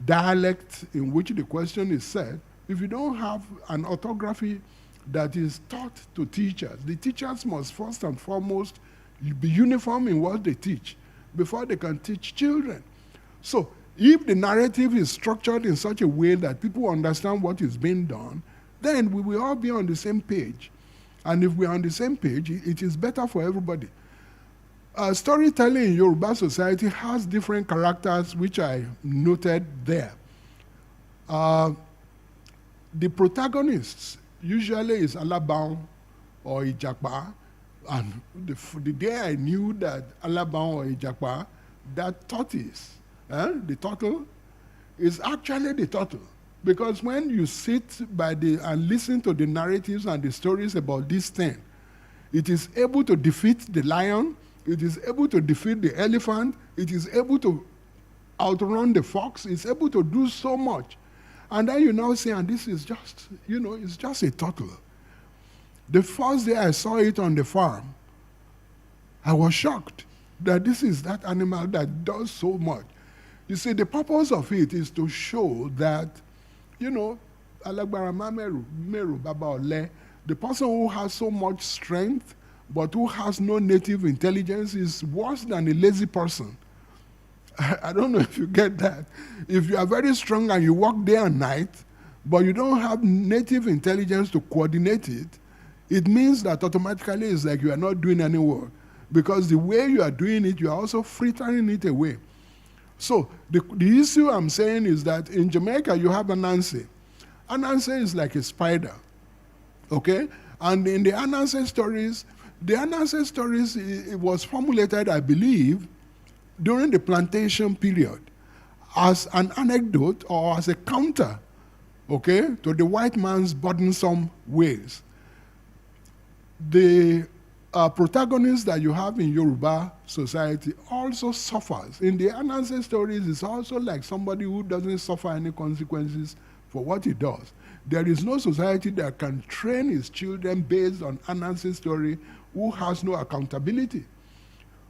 dialect in which the question is said, if you don't have an orthography that is taught to teachers, the teachers must first and foremost be uniform in what they teach before they can teach children. So if the narrative is structured in such a way that people understand what is being done, then we will all be on the same page. And if we are on the same page, it is better for everybody. Storytelling in Yoruba society has different characters, which I noted there. The protagonists usually is Alabang or Ijapa, and the day I knew that Alabang or Ijapa, that tortoise, the turtle, is actually the turtle. Because when you sit by and listen to the narratives and the stories about this thing, it is able to defeat the lion, it is able to defeat the elephant, it is able to outrun the fox, it's able to do so much. And then you now say, and this is just, it's just a turtle. The first day I saw it on the farm, I was shocked that this is that animal that does so much. You see, the purpose of it is to show that, Alagbarama Meru Baba Ole, the person who has so much strength but who has no native intelligence is worse than a lazy person. I don't know if you get that. If you are very strong and you work day and night, but you don't have native intelligence to coordinate it, it means that automatically it's like you are not doing any work. Because the way you are doing it, you are also frittering it away. So the issue I'm saying is that in Jamaica, you have Anansi. Anansi is like a spider, okay? And in the Anansi stories, it was formulated, I believe, during the plantation period as an anecdote or as a counter, okay, to the white man's burdensome ways. The protagonist that you have in Yoruba society also suffers. In the Anansi stories, it's also like somebody who doesn't suffer any consequences for what he does. There is no society that can train its children based on Anansi story who has no accountability,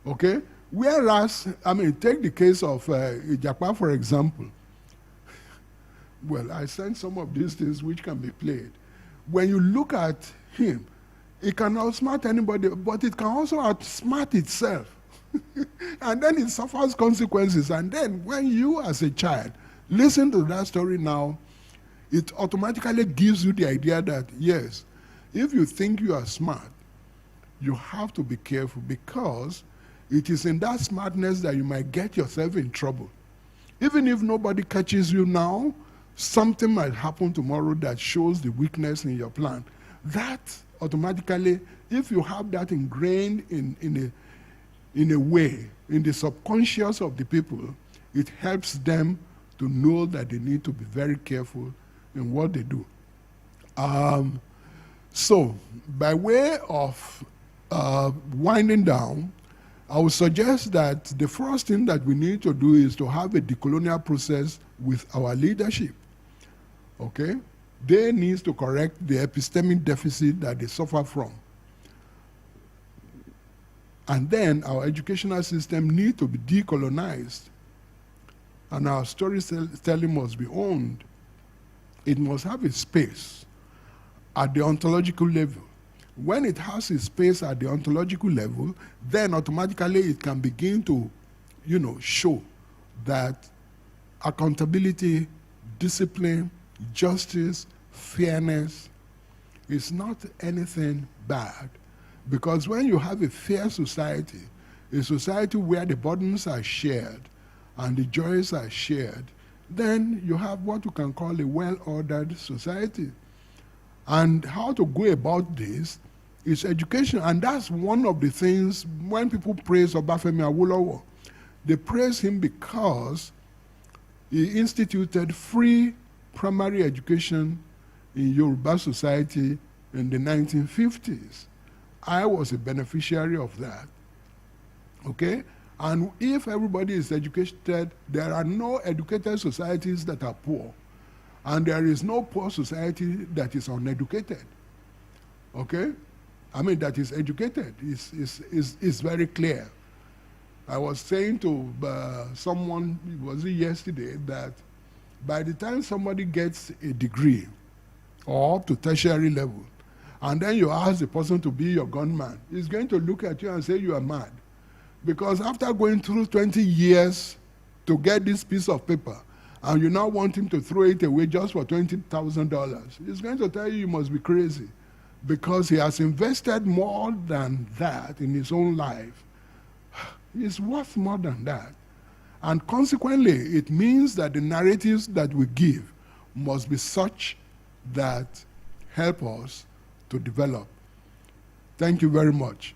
okay? Whereas, take the case of Ijapa, for example. Well, I sent some of these things which can be played. When you look at him, it can outsmart anybody, but it can also outsmart itself. And then it suffers consequences. And then when you, as a child, listen to that story now, it automatically gives you the idea that, yes, if you think you are smart, you have to be careful, because it is in that smartness that you might get yourself in trouble. Even if nobody catches you now, something might happen tomorrow that shows the weakness in your plan. That automatically, if you have that ingrained in a way, in the subconscious of the people, it helps them to know that they need to be very careful in what they do. So, by way of winding down, I would suggest that the first thing that we need to do is to have a decolonial process with our leadership, okay? They need to correct the epistemic deficit that they suffer from. And then our educational system needs to be decolonized, and our storytelling must be owned. It must have a space at the ontological level. When it has a space at the ontological level, then automatically it can begin to, show that accountability, discipline, justice, fairness is not anything bad. Because when you have a fair society, a society where the burdens are shared and the joys are shared, then you have what you can call a well-ordered society. And how to go about this is education. And that's one of the things when people praise Obafemi Awolowo, they praise him because he instituted free primary education in Yoruba society in the 1950s. I was a beneficiary of that, okay? And if everybody is educated, there are no educated societies that are poor. And there is no poor society that is uneducated, okay? That is educated. It's very clear. I was saying to someone, was it yesterday, that by the time somebody gets a degree or up to tertiary level, and then you ask the person to be your gunman, he's going to look at you and say you are mad. Because after going through 20 years to get this piece of paper, and you now want him to throw it away just for $20,000, he's going to tell you must be crazy, because he has invested more than that in his own life. It's worth more than that. And consequently, it means that the narratives that we give must be such that help us to develop. Thank you very much.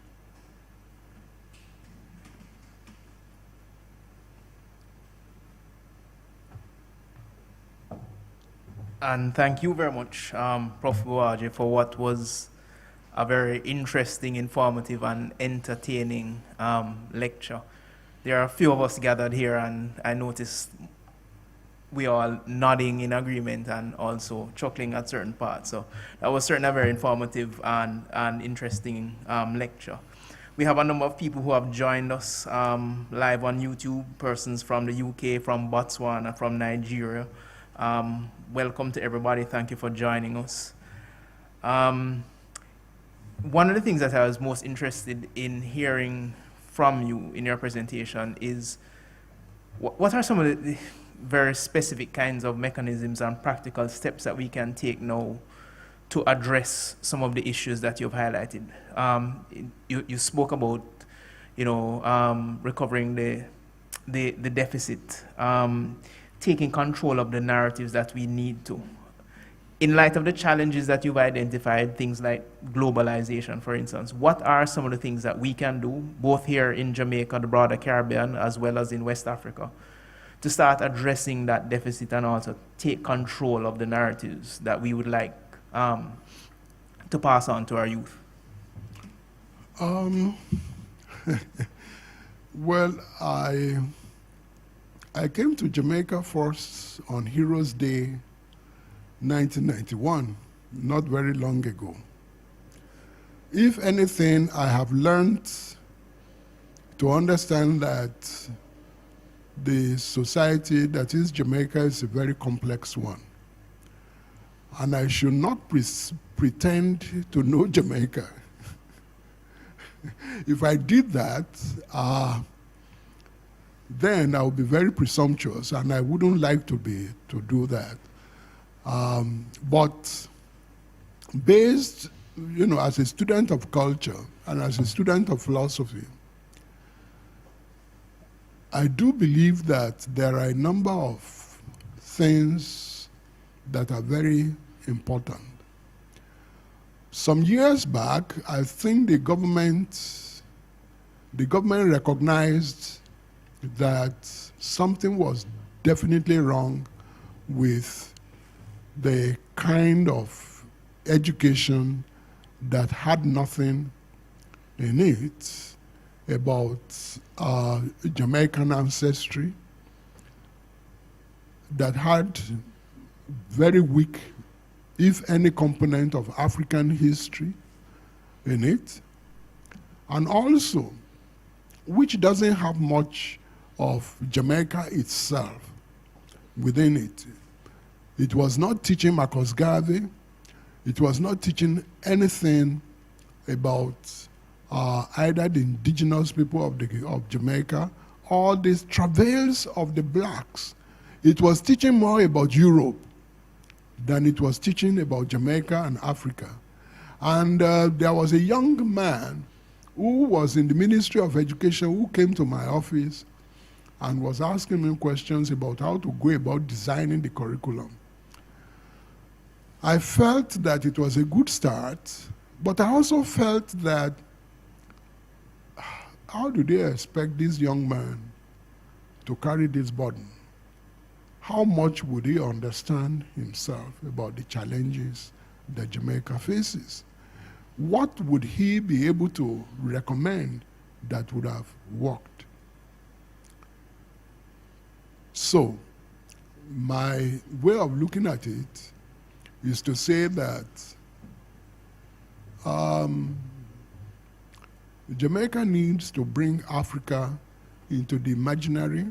And thank you very much, Prof. Buaje, for what was a very interesting, informative, and entertaining lecture. There are a few of us gathered here, and I noticed we all nodding in agreement and also chuckling at certain parts. So that was certainly a very informative and interesting lecture. We have a number of people who have joined us live on YouTube, persons from the UK, from Botswana, from Nigeria. Welcome to everybody. Thank you for joining us. One of the things that I was most interested in hearing from you in your presentation is what are some of the very specific kinds of mechanisms and practical steps that we can take now to address some of the issues that you've highlighted. You spoke about, recovering the deficit, taking control of the narratives that we need to. In light of the challenges that you've identified, things like globalization, for instance, what are some of the things that we can do, both here in Jamaica, the broader Caribbean, as well as in West Africa, to start addressing that deficit and also take control of the narratives that we would like to pass on to our youth? Well, I came to Jamaica first on Heroes Day 1991, not very long ago. If anything, I have learned to understand that the society that is Jamaica is a very complex one. And I should not pretend to know Jamaica. If I did that, then I would be very presumptuous, and I wouldn't like to do that. But based, as a student of culture and as a student of philosophy, I do believe that there are a number of things that are very important. Some years back, I think the government recognized that something was definitely wrong with the kind of education that had nothing in it about Jamaican ancestry, that had very weak, if any, component of African history in it, and also which doesn't have much of Jamaica itself within it. It was not teaching Marcus Garvey. It was not teaching anything about either the indigenous people of Jamaica or the travails of the blacks. It was teaching more about Europe than it was teaching about Jamaica and Africa. And there was a young man who was in the Ministry of Education who came to my office and was asking me questions about how to go about designing the curriculum. I felt that it was a good start, but I also felt that how do they expect this young man to carry this burden? How much would he understand himself about the challenges that Jamaica faces? What would he be able to recommend that would have worked? So, my way of looking at it is to say that Jamaica needs to bring Africa into the imaginary,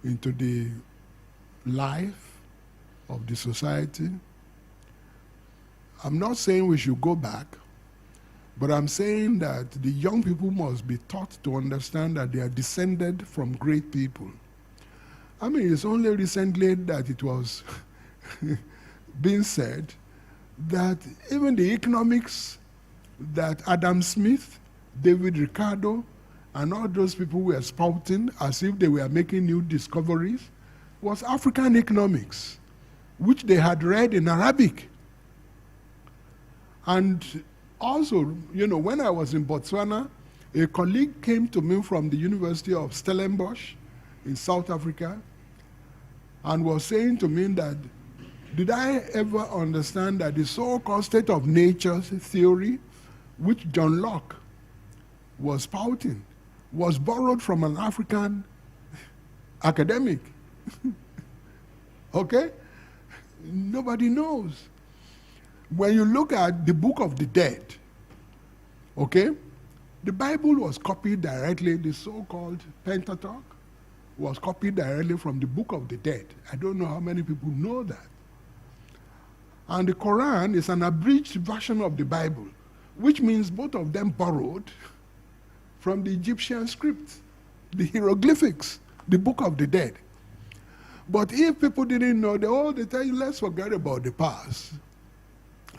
into the life of the society. I'm not saying we should go back, but I'm saying that the young people must be taught to understand that they are descended from great people. I mean, it's only recently that it was being said that even the economics that Adam Smith, David Ricardo, and all those people were spouting as if they were making new discoveries was African economics, which they had read in Arabic. And also, you know, when I was in Botswana, a colleague came to me from the University of Stellenbosch in South Africa and was saying to me that, did I ever understand that the so-called state of nature theory, which John Locke was spouting, was borrowed from an African academic? Okay? Nobody knows. When you look at the Book of the Dead, okay, the Bible was copied directly, the so-called Pentateuch was copied directly from the Book of the Dead. I don't know how many people know that. And the Quran is an abridged version of the Bible, which means both of them borrowed from the Egyptian script, the hieroglyphics, the Book of the Dead. But if people didn't know, they tell you, let's forget about the past.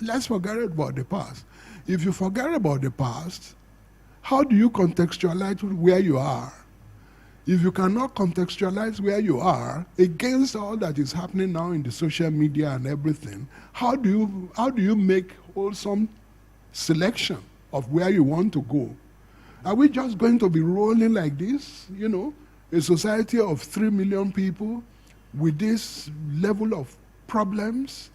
Let's forget about the past. If you forget about the past, how do you contextualize where you are? If you cannot contextualize where you are against all that is happening now in the social media and everything, how do you make wholesome selection of where you want to go? Are we just going to be rolling like this? You know, a society of 3 million people with this level of problems?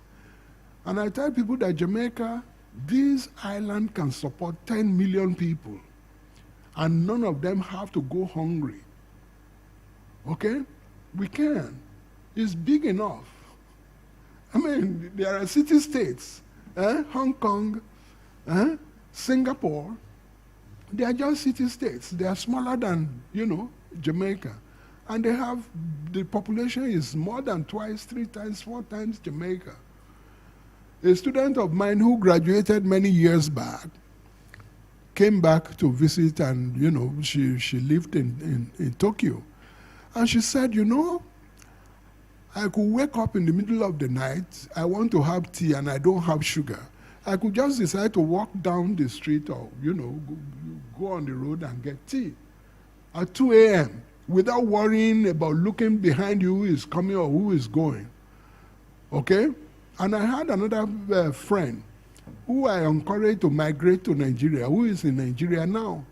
And I tell people that Jamaica, this island can support 10 million people, and none of them have to go hungry. Okay? We can. It's big enough. I mean, there are city-states, Hong Kong, Singapore. They are just city-states. They are smaller than, you know, Jamaica. And they have, the population is more than twice, 3 times, 4 times Jamaica. A student of mine who graduated many years back came back to visit, and, you know, she lived in Tokyo. And she said, you know, I could wake up in the middle of the night, I want to have tea and I don't have sugar. I could just decide to walk down the street or, you know, go on the road and get tea at 2 a.m. without worrying about looking behind you who is coming or who is going. Okay? And I had another friend who I encouraged to migrate to Nigeria, who is in Nigeria now.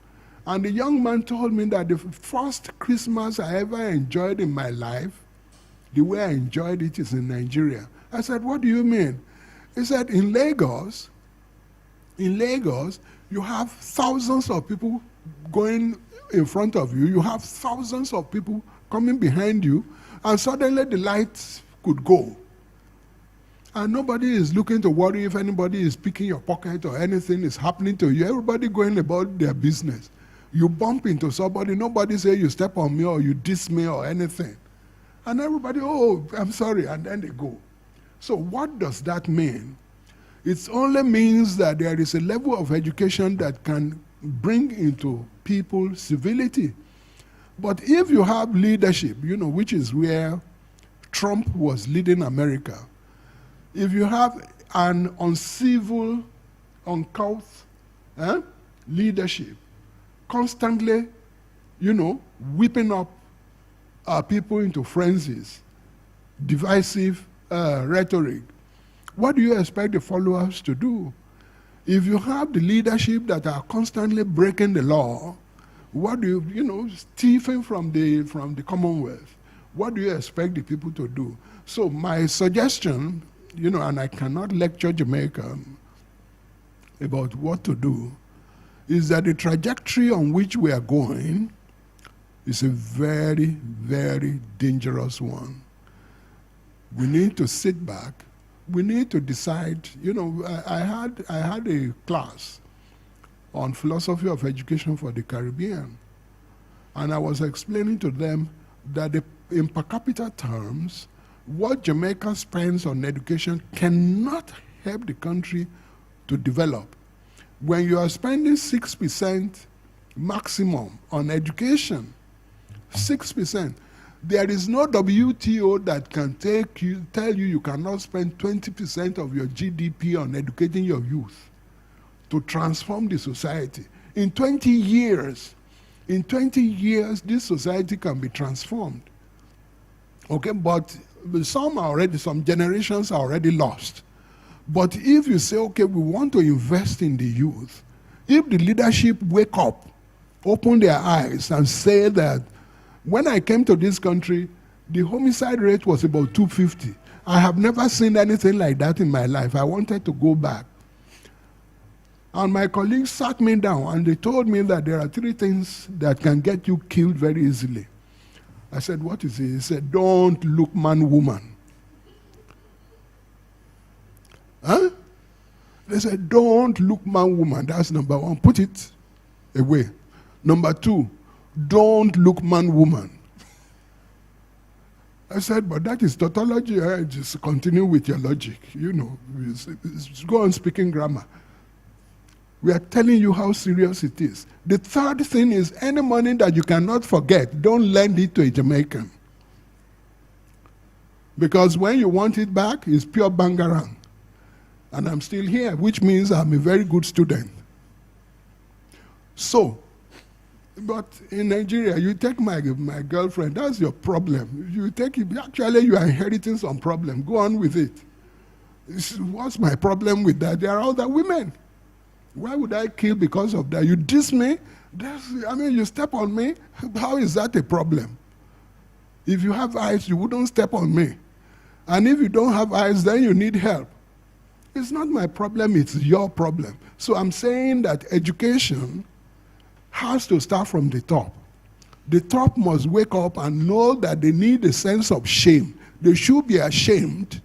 And the young man told me that the first Christmas I ever enjoyed in my life, the way I enjoyed it, is in Nigeria. I said, what do you mean? He said, in Lagos, you have thousands of people going in front of you. You have thousands of people coming behind you, and suddenly the lights could go. And nobody is looking to worry if anybody is picking your pocket or anything is happening to you. Everybody going about their business. You bump into somebody, nobody say you step on me or you diss me or anything. And everybody, oh, I'm sorry, and then they go. So what does that mean? It only means that there is a level of education that can bring into people civility. But if you have leadership, you know, which is where Trump was leading America, if you have an uncivil, uncouth leadership, constantly, you know, whipping up people into frenzies, divisive rhetoric, what do you expect the followers to do? If you have the leadership that are constantly breaking the law, what do you know, thieving from the Commonwealth, what do you expect the people to do? So my suggestion, you know, and I cannot lecture Jamaica about what to do, is that the trajectory on which we are going is a very, very dangerous one. We need to sit back. We need to decide. You know, I had a class on philosophy of education for the Caribbean. And I was explaining to them that in per capita terms, what Jamaica spends on education cannot help the country to develop. When you are spending 6% maximum on education, 6%, there is no WTO that can tell you you cannot spend 20% of your GDP on educating your youth to transform the society. In 20 years, this society can be transformed. Okay, but some generations are already lost. But if you say, okay, we want to invest in the youth, if the leadership wake up, open their eyes and say that when I came to this country, the homicide rate was about 250. I have never seen anything like that in my life. I wanted to go back. And my colleagues sat me down and they told me that there are 3 things that can get you killed very easily. I said, what is it? He said, don't look man, woman. Huh? They said, don't look man, woman. That's number 1. Put it away. Number 2, don't look man, woman. I said, but that is tautology. Just continue with your logic. You know, go on speaking grammar. We are telling you how serious it is. The 3rd thing is any money that you cannot forget, don't lend it to a Jamaican. Because when you want it back, it's pure bangarang. And I'm still here, which means I'm a very good student. So, but in Nigeria, you take my girlfriend, that's your problem. You take it, actually you are inheriting some problem. Go on with it. What's my problem with that? There are other women. Why would I kill because of that? You diss me? You step on me? How is that a problem? If you have eyes, you wouldn't step on me. And if you don't have eyes, then you need help. It's not my problem, it's your problem. So I'm saying that education has to start from the top. The top must wake up and know that they need a sense of shame. They should be ashamed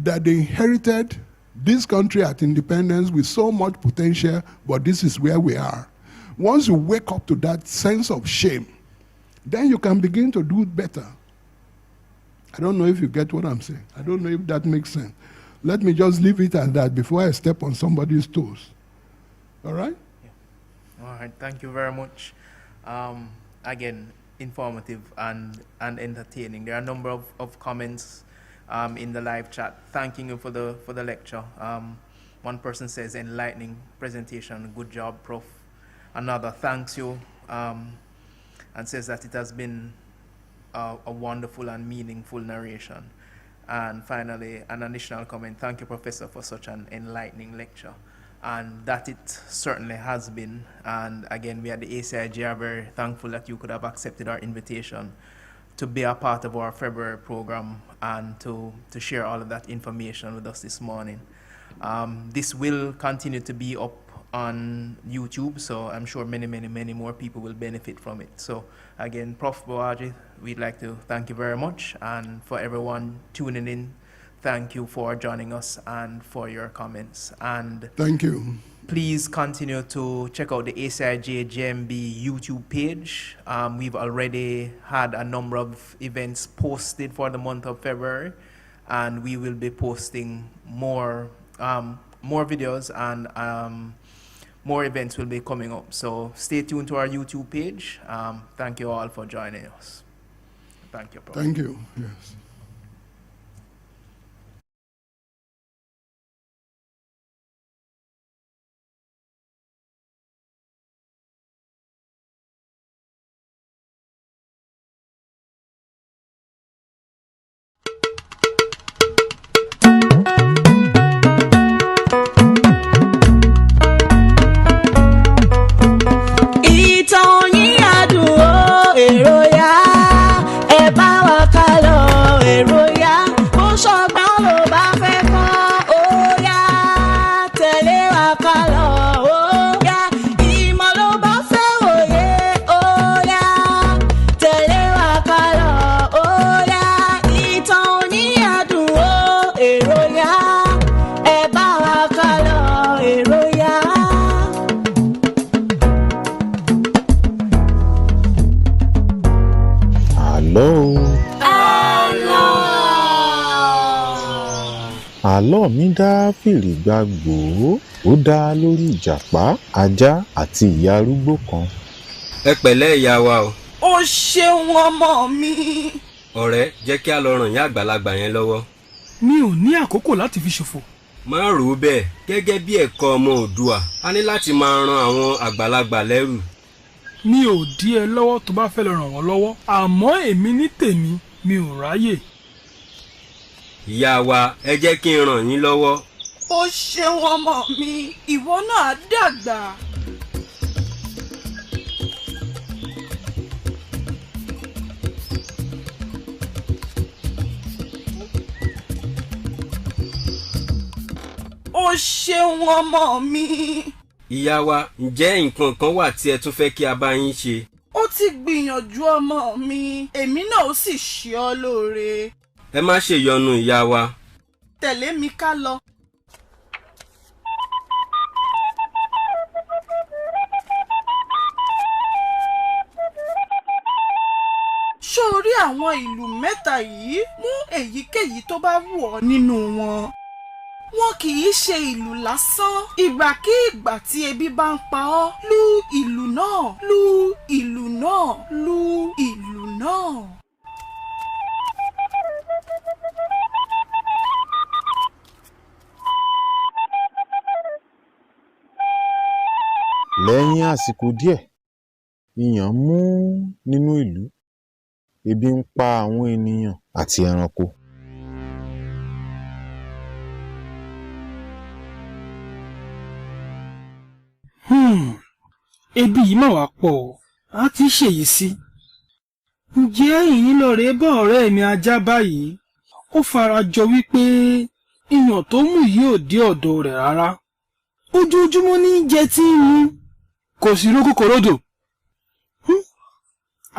that they inherited this country at independence with so much potential, but this is where we are. Once you wake up to that sense of shame, then you can begin to do it better. I don't know if you get what I'm saying. I don't know if that makes sense. Let me just leave it at that before I step on somebody's toes. All right? Yeah. All right, thank you very much. Again, informative and entertaining. There are a number of comments in the live chat thanking you for the lecture. One person says, enlightening presentation, good job, Prof. Another thanks you and says that it has been a wonderful and meaningful narration. And finally, an additional comment, thank you, Professor, for such an enlightening lecture. And that it certainly has been. And again, we at the ACIG are very thankful that you could have accepted our invitation to be a part of our February program and to share all of that information with us this morning. This will continue to be up on YouTube, so I'm sure many more people will benefit from it. So again, Prof. Boaji, we'd like to thank you very much, and for everyone tuning in, thank you for joining us and for your comments. And thank you. Please continue to check out the ACIJ JMB YouTube page. We've already had a number of events posted for the month of February, and we will be posting more videos, and more events will be coming up. So stay tuned to our YouTube page. Thank you all for joining us. Thank you, Prof. Thank you. Yes. Ìtàn yín á dùn ó, èrò yá, ẹ bá wa ká lọ. Àlọ́ mi dá fìrìgba gbòó, ó dá lórí ìjàpá, ajá àti ìyá arúgbó kan. Ẹ pẹ̀lẹ́ ìyá wa o. Ó ṣeun ọmọ mi. Ọ̀rẹ́, jẹ́ kí a lọ ràn ìyá àgbàlagbà yẹn lọ́wọ́. Mi ò ní àkókò láti fi ṣòfò. Má rò ó bẹ́ẹ̀, gẹ́gẹ́ bí ẹ̀kọ́ ọmọ Oòduà, a ní láti máa ran àwọn àgbàlagbà lẹ́rù. Mi ò dí ẹ lọ́wọ́ tó bá fẹ́ lọ ràn wọ́n lọ́wọ́, àmọ́ èmi ní tèmi mi ò ráyè. Ìyá wa, ẹ jẹ́ kí n ràn yín lọ́wọ́. Ó ṣeun ọmọ mi, ìwọ náà dàgbà. Ó ṣeun ọmọ mi. Ìyá wa, ǹjẹ́ nǹkan kan wà tí ẹ tún fẹ́ kí a bá yín ṣe? Ó ti gbìyànjú ọmọ mi, èmi náà ó sì ṣe ọ́ lóore. Ẹ má ṣèyọnu ìyá wa. Tẹ̀lé mi ká lọ. Ṣó o rí àwọn ìlú mẹ́ta yìí? Mú èyíkéyìí tó bá wù ọ́ nínú wọn. Wọn kì í ṣe ìlú lásán. Ìgbàkígbà tí ebi bá ń pa ọ́, lu ìlù náà, lu ìlù náà, lu ìlù náà. Lẹ́yìn àsìkò díẹ̀, ìyàn mú nínú ìlú, ebi ń pa àwọn ènìyàn àti ẹranko. Ebi yìí mà wá pọ̀ o, a ti ṣèyí sí. Ǹjẹ́ ìyín lọ rèé bá ọ̀rẹ́ mi ajá báyìí? Ó fara jọ wípé ìyàn tó mú yìí ò dé ọ̀dọ̀ rẹ̀ rárá. Ojoojúmọ́ ní jẹ tí ń mú, kò sí rókò kòródò.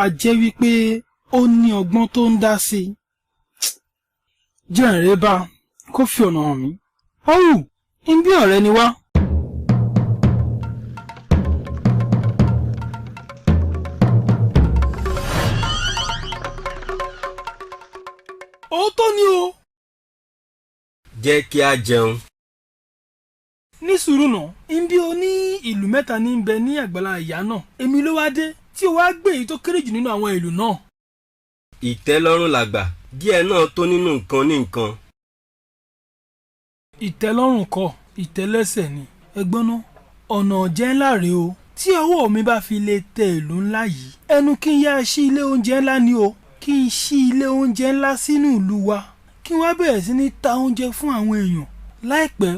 A jẹ́ wípé ó ní ọgbọ́n tó ń dá sí i. Jẹ́ ẹ̀rẹ́ bá kó fi ọ̀nà hàn mí. Ọ̀hù, ń bí ọ̀rẹ́ ni wá. Òótọ́ ni o. Jẹ́ kí a jẹun. Ní sùúrù náà, ń bí o ní ìlú mẹ́ta ní ń bẹ ní àgbàlá ìyá náà. Èmi ló wá dé tí o wá gbé èyí tó kéré jù nínú àwọn ìlú náà. Ìtẹ́lọ́rùn làgbà, díẹ̀ náà tó nínú nǹkan ní nǹkan. Ìtẹ́lọ́rùn kọ́, ìtẹ́lẹ́sẹ̀ ni. Ẹgbọ́n náà, ọ̀nà jẹ́ ńlá rèé o. Tí ọwọ́ mi bá fi lè tẹ ìlú ńlá yìí, ẹnu kí n yá sí ilé oúnjẹ ńlá ni o. Kí n ṣí ilé oúnjẹ ńlá sínú ìlú wa. Kí n wá bẹ̀rẹ̀ sí ní ta oúnjẹ fún àwọn èèyàn. Láìpẹ́,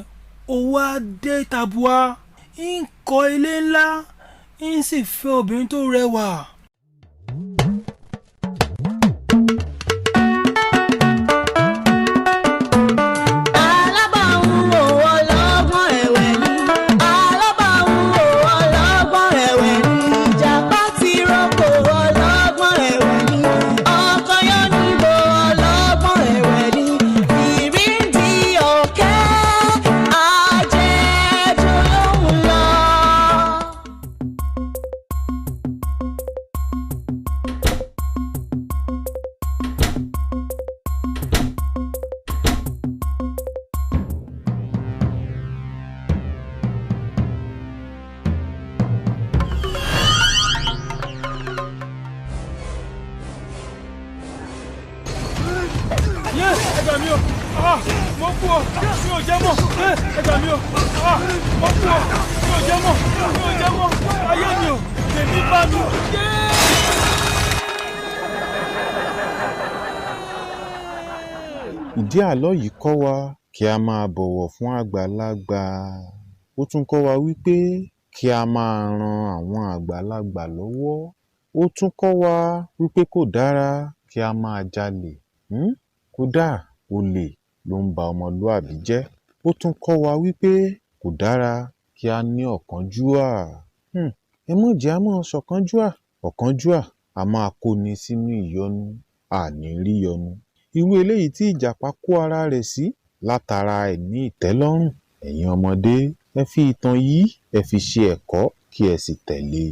owó á dé tabua. Ń kọ́ ilé ńlá, ń sì fẹ́ obìnrin tó rẹwà. Ẹgbà mi o, mo kú o, mi ò jẹ́ mọ́, ẹgbà mi o, mo kú o, mi ò jẹ́ mọ́, ayé mi o, tèmi bá mi. Ìdí àlọ́ yìí kọ́ wa kí a máa bọ̀wọ̀ fún àgbàlagbà. Ó tún kọ́ wa wípé kí a máa ran àwọn àgbàlagbà lọ́wọ́. Ó tún kọ́ wa wípé kò dára kí a máa jalè. Kódà olè ló ń ba ọmọlúàbí jẹ́. Ó tún kọ́ wa wípé kò dára kí a ní ọ̀kánjúà. Ẹ má jẹ́ á máa ṣọ̀kánjúà. Ọ̀kánjúà a máa kóni sínú ìyọnu, àní rí yọnu. Irú eléyìí tí ìjàpá kó ara rẹ̀ sí látara àìní ìtẹ́lọ́rùn. Ẹ̀yin ọmọdé, ẹ fi ìtàn yìí ẹ fi ṣe ẹ̀kọ́ kí ẹ sì tẹ̀lé.